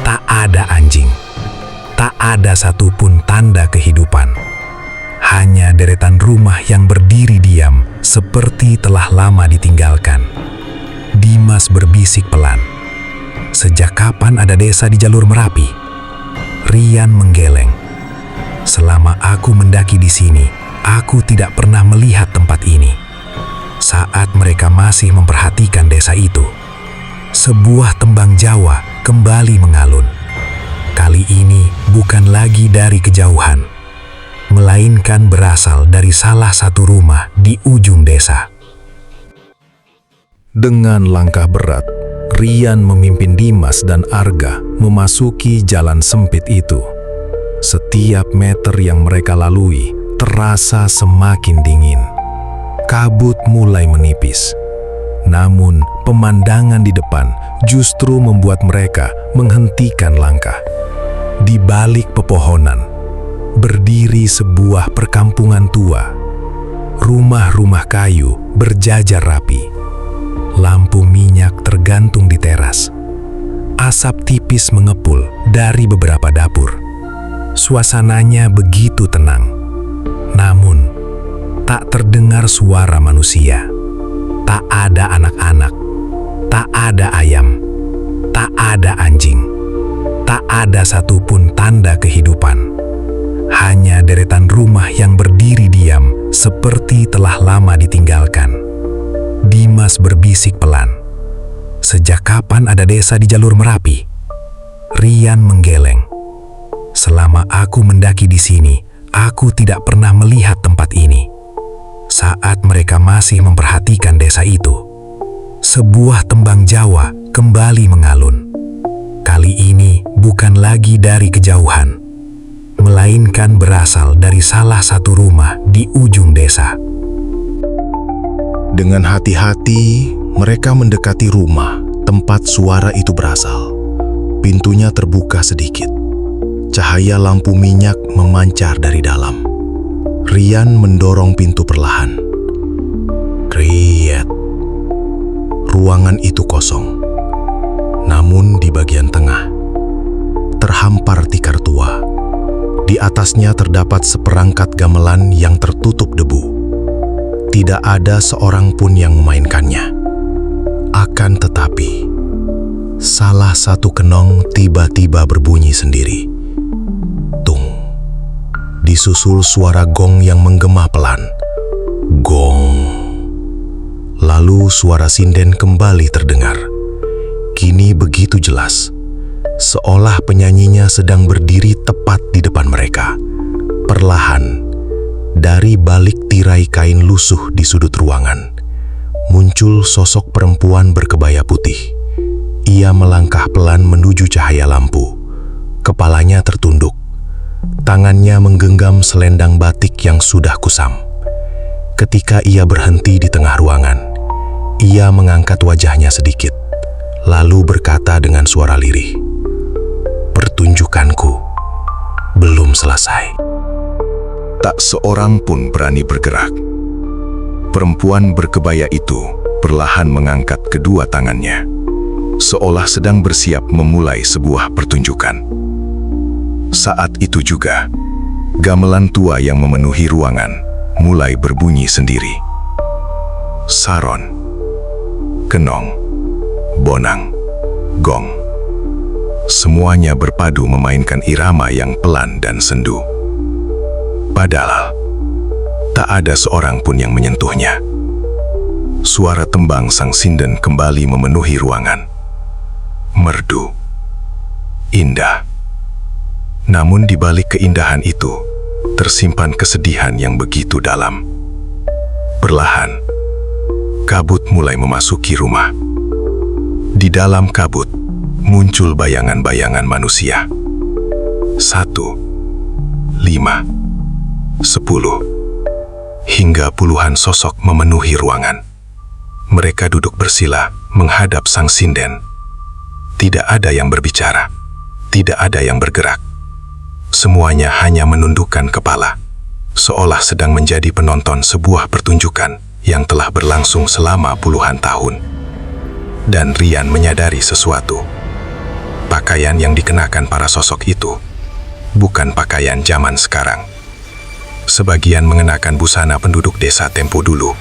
Tak ada anjing. Tak ada satupun tanda kehidupan. Hanya deretan rumah yang berdiri diam seperti telah lama ditinggalkan. Dimas berbisik pelan. "Sejak kapan ada desa di jalur Merapi?" Rian menggeleng. "Selama aku mendaki di sini, aku tidak pernah melihat tempat ini." Saat mereka masih memperhatikan desa itu, sebuah tembang Jawa kembali mengalun. Kali ini bukan lagi dari kejauhan, melainkan berasal dari salah satu rumah di ujung desa. Dengan langkah berat, Rian memimpin Dimas dan Arga memasuki jalan sempit itu. Setiap meter yang mereka lalui terasa semakin dingin. Kabut mulai menipis. Namun, pemandangan di depan justru membuat mereka menghentikan langkah. Di balik pepohonan, berdiri sebuah perkampungan tua. Rumah-rumah kayu berjajar rapi. Lampu minyak tergantung di teras. Asap tipis mengepul dari beberapa dapur. Suasananya begitu tenang. Namun, tak terdengar suara manusia. Tak ada anak-anak. Tak ada ayam. Tak ada anjing. Tak ada satupun tanda kehidupan. Hanya deretan rumah yang berdiri diam seperti telah lama ditinggalkan. Dimas berbisik pelan. "Sejak kapan ada desa di jalur Merapi?" Rian menggeleng. "Selama aku mendaki di sini, aku tidak pernah melihat tempat ini." Saat mereka masih memperhatikan desa itu, sebuah tembang Jawa kembali mengalun. Kali ini bukan lagi dari kejauhan, melainkan berasal dari salah satu rumah di ujung desa. Dengan hati-hati, mereka mendekati rumah tempat suara itu berasal. Pintunya terbuka sedikit. Cahaya lampu minyak memancar dari dalam. Rian mendorong pintu perlahan. Kriet. Ruangan itu kosong. Namun di bagian tengah, terhampar tikar tua. Di atasnya terdapat seperangkat gamelan yang tertutup debu. Tidak ada seorang pun yang memainkannya. Akan tetapi, salah satu kenong tiba-tiba berbunyi sendiri. Tung. Disusul suara gong yang menggema pelan. Gong. Lalu suara sinden kembali terdengar. Kini begitu jelas, seolah penyanyinya sedang berdiri tepat di depan mereka. Perlahan, dari balik tirai kain lusuh di sudut ruangan, muncul sosok perempuan berkebaya putih. Ia melangkah pelan menuju cahaya lampu. Kepalanya tertunduk. Tangannya menggenggam selendang batik yang sudah kusam. Ketika ia berhenti di tengah ruangan, ia mengangkat wajahnya sedikit, lalu berkata dengan suara lirih, "Pertunjukanku belum selesai." Tak seorang pun berani bergerak. Perempuan berkebaya itu perlahan mengangkat kedua tangannya, seolah sedang bersiap memulai sebuah pertunjukan. Saat itu juga, gamelan tua yang memenuhi ruangan mulai berbunyi sendiri. Saron, kenong, bonang, gong. Semuanya berpadu memainkan irama yang pelan dan sendu. Padahal, tak ada seorang pun yang menyentuhnya. Suara tembang sang sinden kembali memenuhi ruangan. Merdu, indah. Namun di balik keindahan itu, tersimpan kesedihan yang begitu dalam. Perlahan, kabut mulai memasuki rumah. Di dalam kabut, muncul bayangan-bayangan manusia. 1, 5, 10, hingga puluhan sosok memenuhi ruangan. Mereka duduk bersila menghadap sang sinden. Tidak ada yang berbicara, tidak ada yang bergerak. Semuanya hanya menundukkan kepala, seolah sedang menjadi penonton sebuah pertunjukan yang telah berlangsung selama puluhan tahun. Dan Rian menyadari sesuatu. Pakaian yang dikenakan para sosok itu bukan pakaian zaman sekarang. Sebagian mengenakan busana penduduk desa tempo dulu.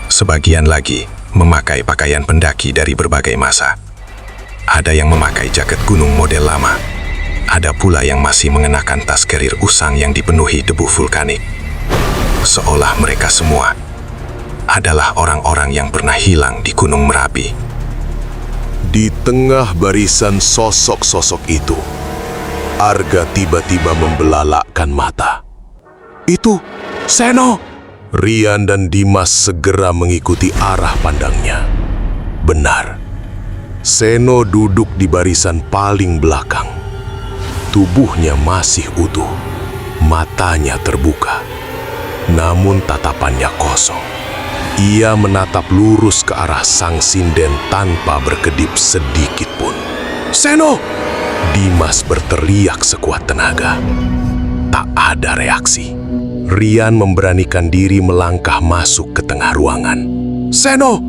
Sebagian lagi memakai pakaian pendaki dari berbagai masa. Ada yang memakai jaket gunung model lama. Ada pula yang masih mengenakan tas kerir usang yang dipenuhi debu vulkanik. Seolah mereka semua adalah orang-orang yang pernah hilang di Gunung Merapi. Di tengah barisan sosok-sosok itu, Arga tiba-tiba membelalakkan mata. "Itu, Seno!" Rian dan Dimas segera mengikuti arah pandangnya. Benar, Seno duduk di barisan paling belakang. Tubuhnya masih utuh, matanya terbuka, namun tatapannya kosong. Ia menatap lurus ke arah sang sinden tanpa berkedip sedikit pun. "Seno!" Dimas berteriak sekuat tenaga. Tak ada reaksi. Rian memberanikan diri melangkah masuk ke tengah ruangan. "Seno,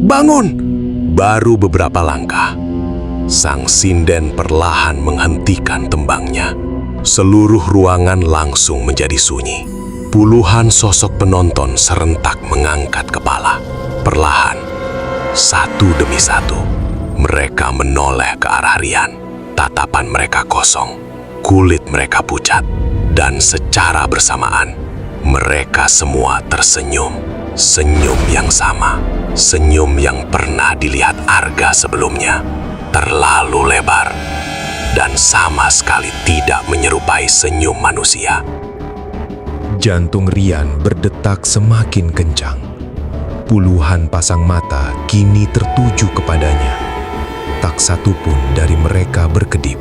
bangun!" Baru beberapa langkah, sang sinden perlahan menghentikan tembangnya. Seluruh ruangan langsung menjadi sunyi. Puluhan sosok penonton serentak mengangkat kepala. Perlahan, satu demi satu, mereka menoleh ke arah Rian. Tatapan mereka kosong, kulit mereka pucat, dan secara bersamaan, mereka semua tersenyum. Senyum yang sama, senyum yang pernah dilihat Arga sebelumnya. Terlalu lebar, dan sama sekali tidak menyerupai senyum manusia. Jantung Rian berdetak semakin kencang. Puluhan pasang mata kini tertuju kepadanya. Tak satu pun dari mereka berkedip.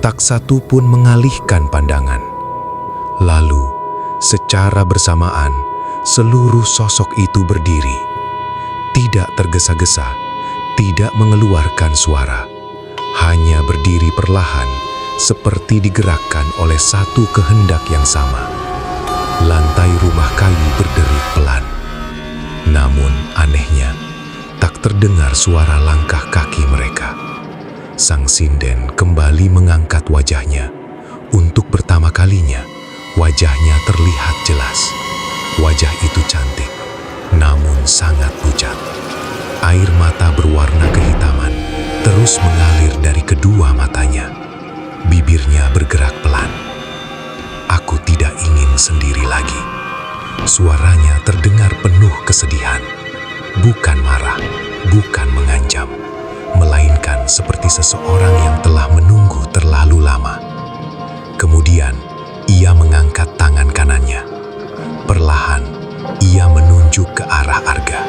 Tak satu pun mengalihkan pandangan. Lalu, secara bersamaan, seluruh sosok itu berdiri. Tidak tergesa-gesa, tidak mengeluarkan suara. Hanya berdiri perlahan, seperti digerakkan oleh satu kehendak yang sama. Lantai rumah kayu berderik pelan. Namun anehnya, tak terdengar suara langkah kaki mereka. Sang sinden kembali mengangkat wajahnya. Untuk pertama kalinya, wajahnya terlihat jelas. Wajah itu cantik, namun sangat pucat. Air mata berwarna kehitaman, terus mengalir dari kedua matanya. Bibirnya bergerak pelan. Aku tidak ingin sendiri lagi. Suaranya terdengar penuh kesedihan. Bukan marah, bukan mengancam, melainkan seperti seseorang yang telah menunggu terlalu lama. Kemudian, ia mengangkat tangan kanannya. Perlahan, ia menunjuk ke arah Arga.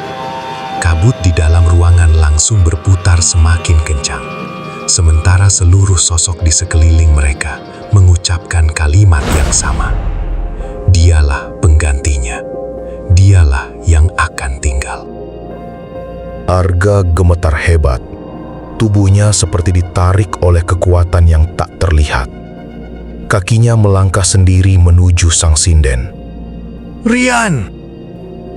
Kabut di dalam ruangan langsung berputar semakin kencang, sementara seluruh sosok di sekeliling mereka mengucapkan kalimat yang sama. Dialah penggantinya. Dialah yang akan tinggal. Arga gemetar hebat. Tubuhnya seperti ditarik oleh kekuatan yang tak terlihat. Kakinya melangkah sendiri menuju Sang Sinden. Rian!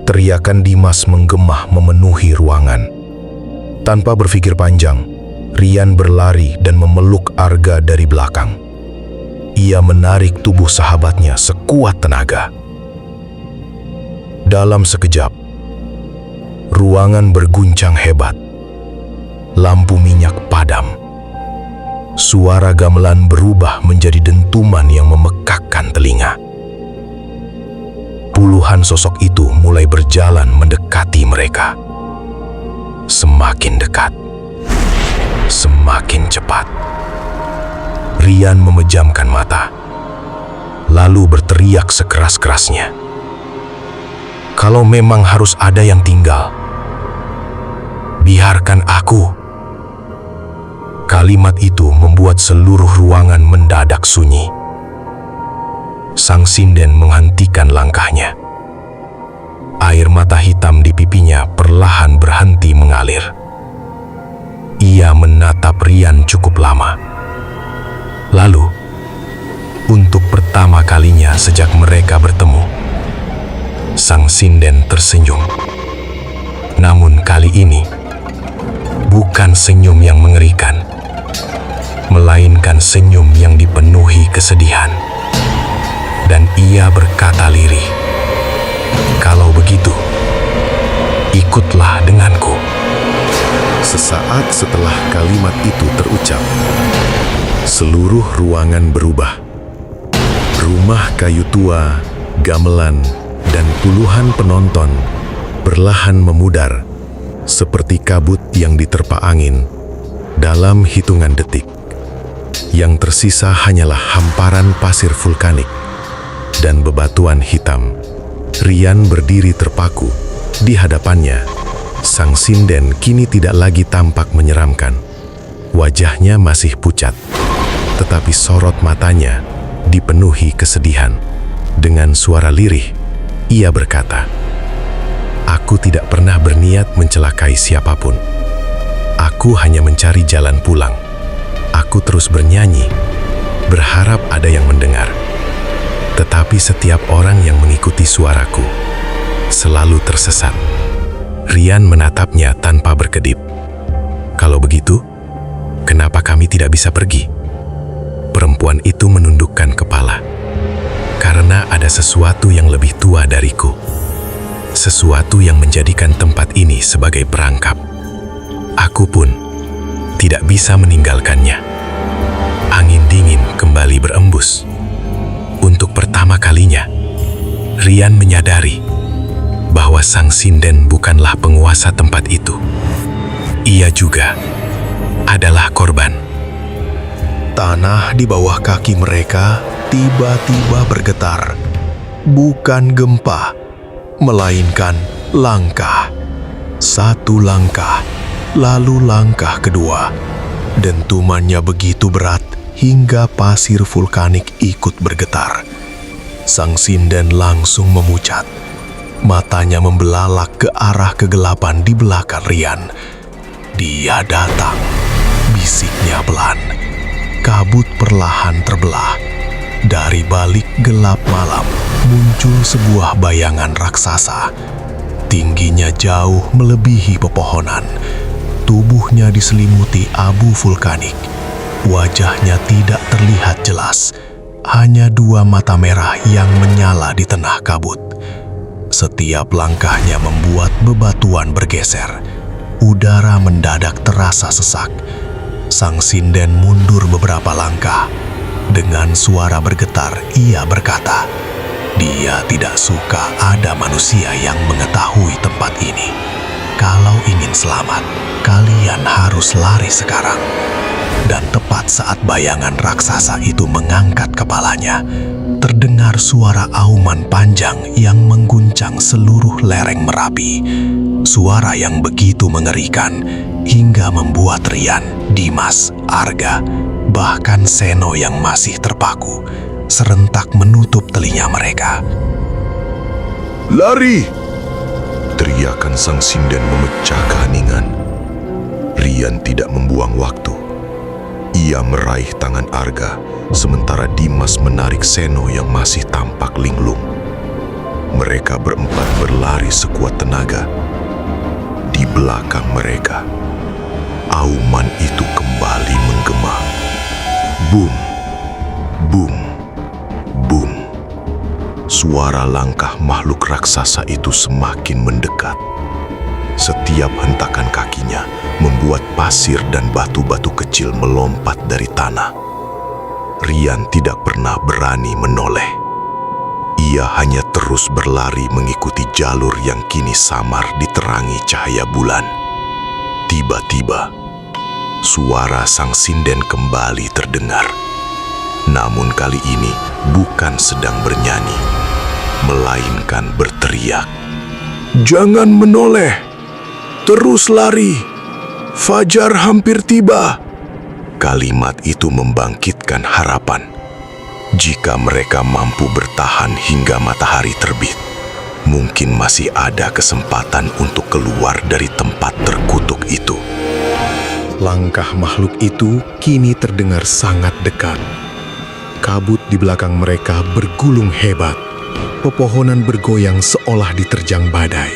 Teriakan Dimas menggema memenuhi ruangan. Tanpa berpikir panjang, Rian berlari dan memeluk Arga dari belakang. Ia menarik tubuh sahabatnya sekuat tenaga. Dalam sekejap, ruangan berguncang hebat. Lampu minyak padam. Suara gamelan berubah menjadi dentuman yang memekakkan telinga. Puluhan sosok itu mulai berjalan mendekati mereka. Semakin dekat, semakin cepat. Rian memejamkan mata, lalu berteriak sekeras-kerasnya. Kalau memang harus ada yang tinggal, biarkan aku. Kalimat itu membuat seluruh ruangan mendadak sunyi. Sang Sinden menghentikan langkahnya. Air mata hitam di pipinya perlahan berhenti mengalir. Ia menatap Rian cukup lama. Lalu, untuk pertama kalinya sejak mereka bertemu, Sang Sinden tersenyum. Namun kali ini, bukan senyum yang mengerikan, melainkan senyum yang dipenuhi kesedihan. Dan ia berkata lirih, "Kalau begitu, ikutlah denganku." Sesaat setelah kalimat itu terucap, seluruh ruangan berubah. Rumah kayu tua, gamelan, dan puluhan penonton perlahan memudar seperti kabut yang diterpa angin dalam hitungan detik. Yang tersisa hanyalah hamparan pasir vulkanik dan bebatuan hitam. Rian berdiri terpaku. Di hadapannya, Sang Sinden kini tidak lagi tampak menyeramkan. Wajahnya masih pucat, tetapi sorot matanya dipenuhi kesedihan. Dengan suara lirih, ia berkata, "Aku tidak pernah berniat mencelakai siapapun. Aku hanya mencari jalan pulang. Aku terus bernyanyi, berharap ada yang mendengar. Tetapi setiap orang yang mengikuti suaraku selalu tersesat." Rian menatapnya tanpa berkedip. "Kalau begitu, kenapa kami tidak bisa pergi?" Perempuan itu menundukkan kepala. "Karena ada sesuatu yang lebih tua dariku. Sesuatu yang menjadikan tempat ini sebagai perangkap. Aku pun tidak bisa meninggalkannya." Angin dingin kembali berembus. Untuk pertama kalinya, Rian menyadari bahwa Sang Sinden bukanlah penguasa tempat itu. Ia juga adalah korban. Tanah di bawah kaki mereka tiba-tiba bergetar. Bukan gempa, melainkan langkah. Satu langkah, lalu langkah kedua. Dentumannya begitu berat hingga pasir vulkanik ikut bergetar. Sang Sinden langsung memucat. Matanya membelalak ke arah kegelapan di belakang Rian. "Dia datang," bisiknya pelan. Kabut perlahan terbelah. Dari balik gelap malam muncul sebuah bayangan raksasa. Tingginya jauh melebihi pepohonan. Tubuhnya diselimuti abu vulkanik. Wajahnya tidak terlihat jelas. Hanya dua mata merah yang menyala di tengah kabut. Setiap langkahnya membuat bebatuan bergeser. Udara mendadak terasa sesak. Sang sinden mundur beberapa langkah. Dengan suara bergetar, ia berkata, dia tidak suka ada manusia yang mengetahui tempat ini. Kalau ingin selamat, kalian harus lari sekarang. Dan tepat saat bayangan raksasa itu mengangkat kepalanya, terdengar suara auman panjang yang mengguncang seluruh lereng Merapi. Suara yang begitu mengerikan hingga membuat Rian, Dimas, Arga, bahkan Seno yang masih terpaku serentak menutup telinga mereka. Lari! Teriakan sang sinden memecah keheningan. Rian tidak membuang waktu. Ia meraih tangan Arga, sementara Dimas menarik Seno yang masih tampak linglung. Mereka berempat berlari sekuat tenaga. Di belakang mereka, auman itu kembali menggema. Bum, bum, bum. Suara langkah makhluk raksasa itu semakin mendekat. Setiap hentakan kakinya membuat pasir dan batu-batu kecil melompat dari tanah. Rian tidak pernah berani menoleh. Ia hanya terus berlari mengikuti jalur yang kini samar diterangi cahaya bulan. Tiba-tiba, suara sang sinden kembali terdengar. Namun kali ini bukan sedang bernyanyi, melainkan berteriak. Jangan menoleh, terus lari. Fajar hampir tiba. Kalimat itu membangkitkan harapan. Jika mereka mampu bertahan hingga matahari terbit, mungkin masih ada kesempatan untuk keluar dari tempat terkutuk itu. Langkah makhluk itu kini terdengar sangat dekat. Kabut di belakang mereka bergulung hebat. Pepohonan bergoyang seolah diterjang badai.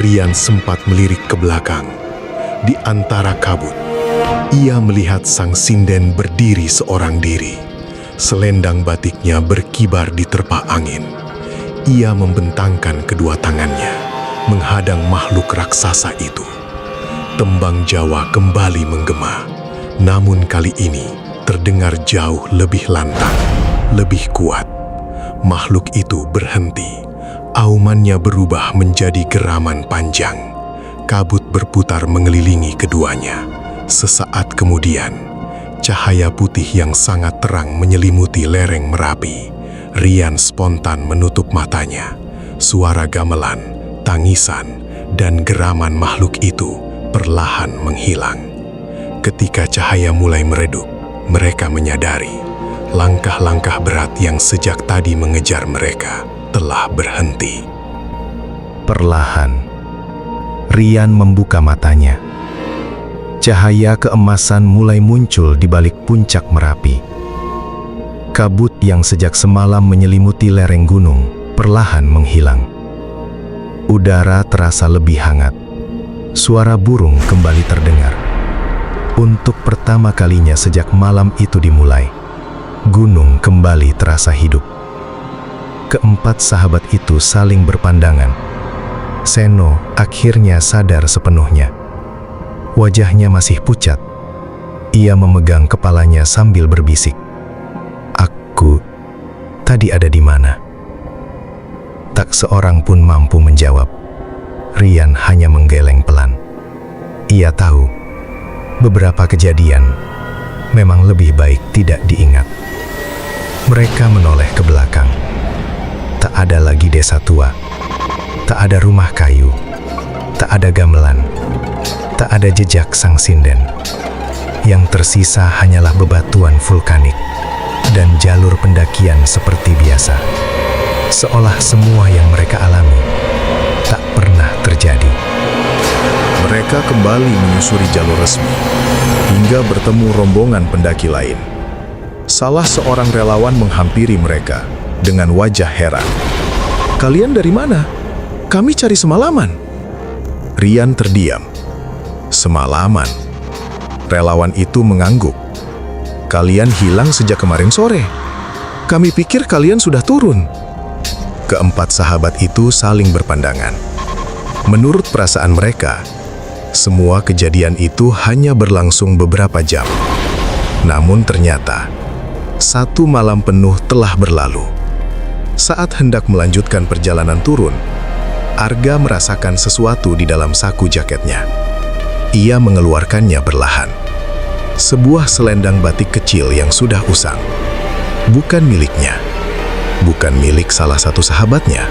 Rian sempat melirik ke belakang. Di antara kabut, ia melihat sang sinden berdiri seorang diri. Selendang batiknya berkibar diterpa angin. Ia membentangkan kedua tangannya, menghadang makhluk raksasa itu. Tembang Jawa kembali menggema, namun kali ini terdengar jauh lebih lantang, lebih kuat. Makhluk itu berhenti. Aumannya berubah menjadi geraman panjang. Kabut berputar mengelilingi keduanya. Sesaat kemudian, cahaya putih yang sangat terang menyelimuti lereng Merapi. Rian spontan menutup matanya. Suara gamelan, tangisan, dan geraman makhluk itu perlahan menghilang. Ketika cahaya mulai meredup, mereka menyadari langkah-langkah berat yang sejak tadi mengejar mereka telah berhenti. Perlahan, Rian membuka matanya. Cahaya keemasan mulai muncul di balik puncak Merapi. Kabut yang sejak semalam menyelimuti lereng gunung perlahan menghilang. Udara terasa lebih hangat. Suara burung kembali terdengar. Untuk pertama kalinya sejak malam itu dimulai, gunung kembali terasa hidup. Keempat sahabat itu saling berpandangan. Seno akhirnya sadar sepenuhnya. Wajahnya masih pucat. Ia memegang kepalanya sambil berbisik. Aku tadi ada di mana? Tak seorang pun mampu menjawab. Rian hanya menggeleng pelan. Ia tahu, beberapa kejadian memang lebih baik tidak diingat. Mereka menoleh ke belakang. Tak ada lagi desa tua. Tak ada rumah kayu. Tak ada gamelan. Tak ada jejak sang sinden. Yang tersisa hanyalah bebatuan vulkanik dan jalur pendakian seperti biasa. Seolah semua yang mereka alami tak pernah terjadi. Mereka kembali menyusuri jalur resmi, hingga bertemu rombongan pendaki lain. Salah seorang relawan menghampiri mereka dengan wajah heran. Kalian dari mana? Kami cari semalaman. Rian terdiam. Semalaman? Relawan itu mengangguk. Kalian hilang sejak kemarin sore. Kami pikir kalian sudah turun. Keempat sahabat itu saling berpandangan. Menurut perasaan mereka, Semua kejadian itu hanya berlangsung beberapa jam. Namun ternyata, satu malam penuh telah berlalu. Saat hendak melanjutkan perjalanan turun, Arga merasakan sesuatu di dalam saku jaketnya. Ia mengeluarkannya perlahan. Sebuah selendang batik kecil yang sudah usang. Bukan miliknya. Bukan milik salah satu sahabatnya.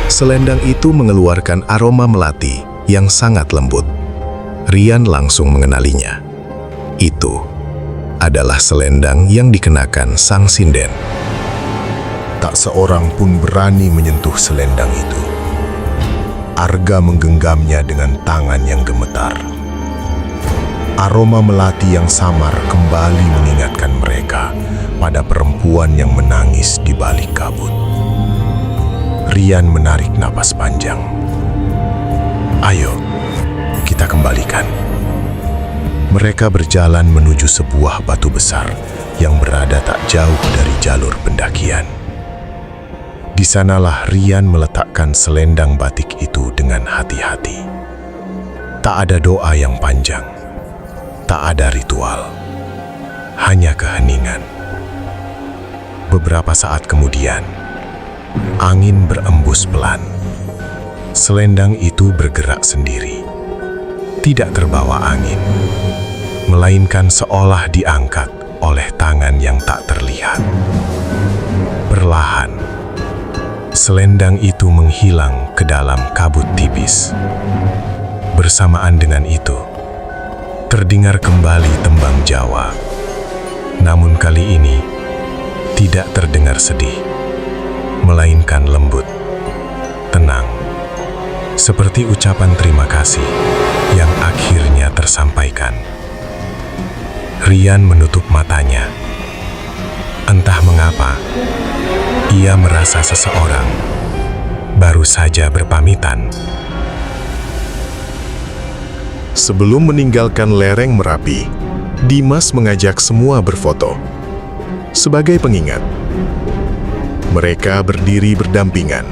Selendang itu mengeluarkan aroma melati yang sangat lembut. Rian langsung mengenalinya. Itu adalah selendang yang dikenakan sang sinden. Tak seorang pun berani menyentuh selendang itu. Arga menggenggamnya dengan tangan yang gemetar. Aroma melati yang samar kembali mengingatkan mereka pada perempuan yang menangis di balik kabut. Rian menarik napas panjang. Ayo, kita kembalikan. Mereka berjalan menuju sebuah batu besar yang berada tak jauh dari jalur pendakian. Di sanalah Rian meletakkan selendang batik itu dengan hati-hati. Tak ada doa yang panjang, tak ada ritual, hanya keheningan. Beberapa saat kemudian, angin berembus pelan. Selendang itu bergerak sendiri, tidak terbawa angin, melainkan seolah diangkat oleh tangan yang tak terlihat. Perlahan, selendang itu menghilang ke dalam kabut tipis. Bersamaan dengan itu, terdengar kembali tembang Jawa. Namun kali ini, tidak terdengar sedih, melainkan lembut, tenang, seperti ucapan terima kasih yang akhirnya tersampaikan. Rian menutup matanya. Entah mengapa, ia merasa seseorang baru saja berpamitan. Sebelum meninggalkan lereng Merapi, Dimas mengajak semua berfoto. Sebagai pengingat, mereka berdiri berdampingan.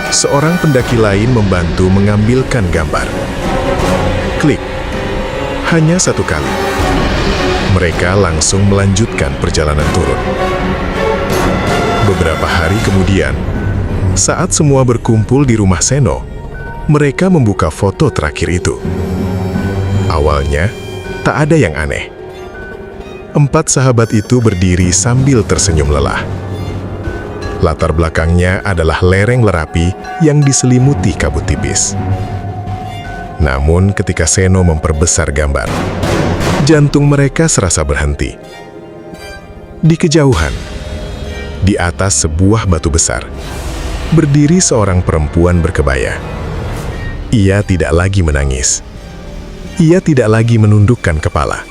Seorang pendaki lain membantu mengambilkan gambar. Klik. Hanya satu kali. Mereka langsung melanjutkan perjalanan turun. Beberapa hari kemudian, saat semua berkumpul di rumah Seno, mereka membuka foto terakhir itu. Awalnya, tak ada yang aneh. 4 sahabat itu berdiri sambil tersenyum lelah. Latar belakangnya adalah lereng Merapi yang diselimuti kabut tipis. Namun ketika Seno memperbesar gambar, jantung mereka serasa berhenti. Di kejauhan, di atas sebuah batu besar, berdiri seorang perempuan berkebaya. Ia tidak lagi menangis. Ia tidak lagi menundukkan kepala,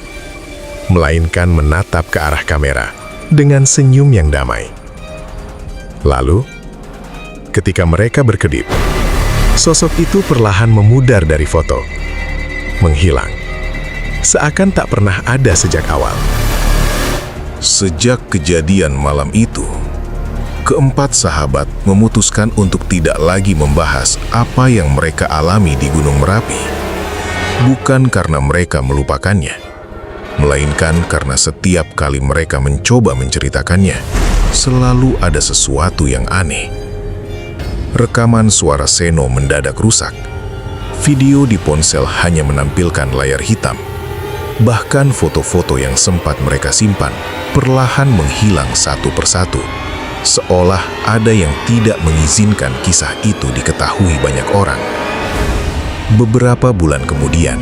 melainkan menatap ke arah kamera dengan senyum yang damai. Lalu, ketika mereka berkedip, sosok itu perlahan memudar dari foto, menghilang, seakan tak pernah ada sejak awal. Sejak kejadian malam itu, keempat sahabat memutuskan untuk tidak lagi membahas apa yang mereka alami di Gunung Merapi. Bukan karena mereka melupakannya, melainkan karena setiap kali mereka mencoba menceritakannya, selalu ada sesuatu yang aneh. Rekaman suara Seno mendadak rusak. Video di ponsel hanya menampilkan layar hitam. Bahkan foto-foto yang sempat mereka simpan perlahan menghilang satu persatu, seolah ada yang tidak mengizinkan kisah itu diketahui banyak orang. Beberapa bulan kemudian,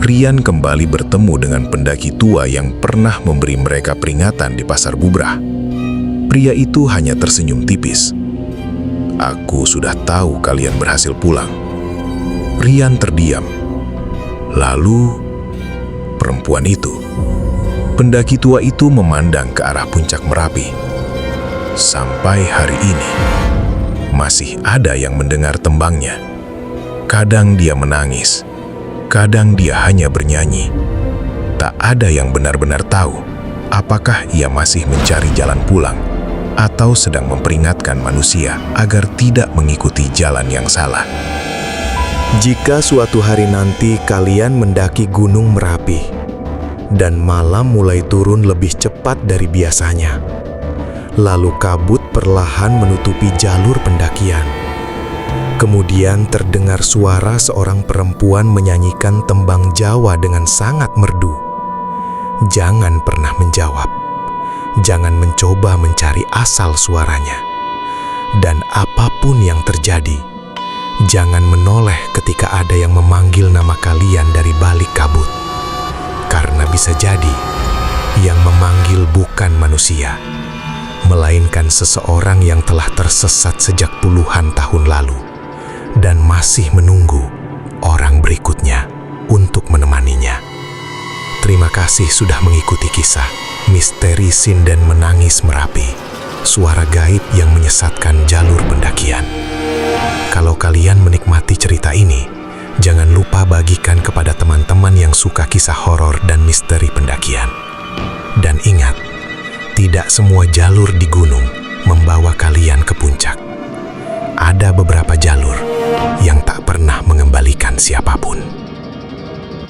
Rian kembali bertemu dengan pendaki tua yang pernah memberi mereka peringatan di Pasar Bubrah. Pria itu hanya tersenyum tipis. "Aku sudah tahu kalian berhasil pulang." Rian terdiam. Lalu, perempuan itu, pendaki tua itu memandang ke arah puncak Merapi. Sampai hari ini, masih ada yang mendengar tembangnya. Kadang dia menangis, kadang dia hanya bernyanyi. Tak ada yang benar-benar tahu apakah ia masih mencari jalan pulang atau sedang memperingatkan manusia agar tidak mengikuti jalan yang salah. Jika suatu hari nanti kalian mendaki Gunung Merapi dan malam mulai turun lebih cepat dari biasanya, lalu kabut perlahan menutupi jalur pendakian. Kemudian terdengar suara seorang perempuan menyanyikan tembang Jawa dengan sangat merdu. Jangan pernah menjawab. Jangan mencoba mencari asal suaranya. Dan apapun yang terjadi, jangan menoleh ketika ada yang memanggil nama kalian dari balik kabut. Karena bisa jadi, yang memanggil bukan manusia, melainkan seseorang yang telah tersesat sejak puluhan tahun lalu dan masih menunggu orang berikutnya untuk menemaninya. Terima kasih sudah mengikuti kisah Misteri Sinden Menangis Merapi, suara gaib yang menyesatkan jalur pendakian. Kalau kalian menikmati cerita ini, jangan lupa bagikan kepada teman-teman yang suka kisah horor dan misteri pendakian. Dan ingat, tidak semua jalur di gunung membawa kalian ke puncak. Ada beberapa jalur yang tak pernah mengembalikan siapapun.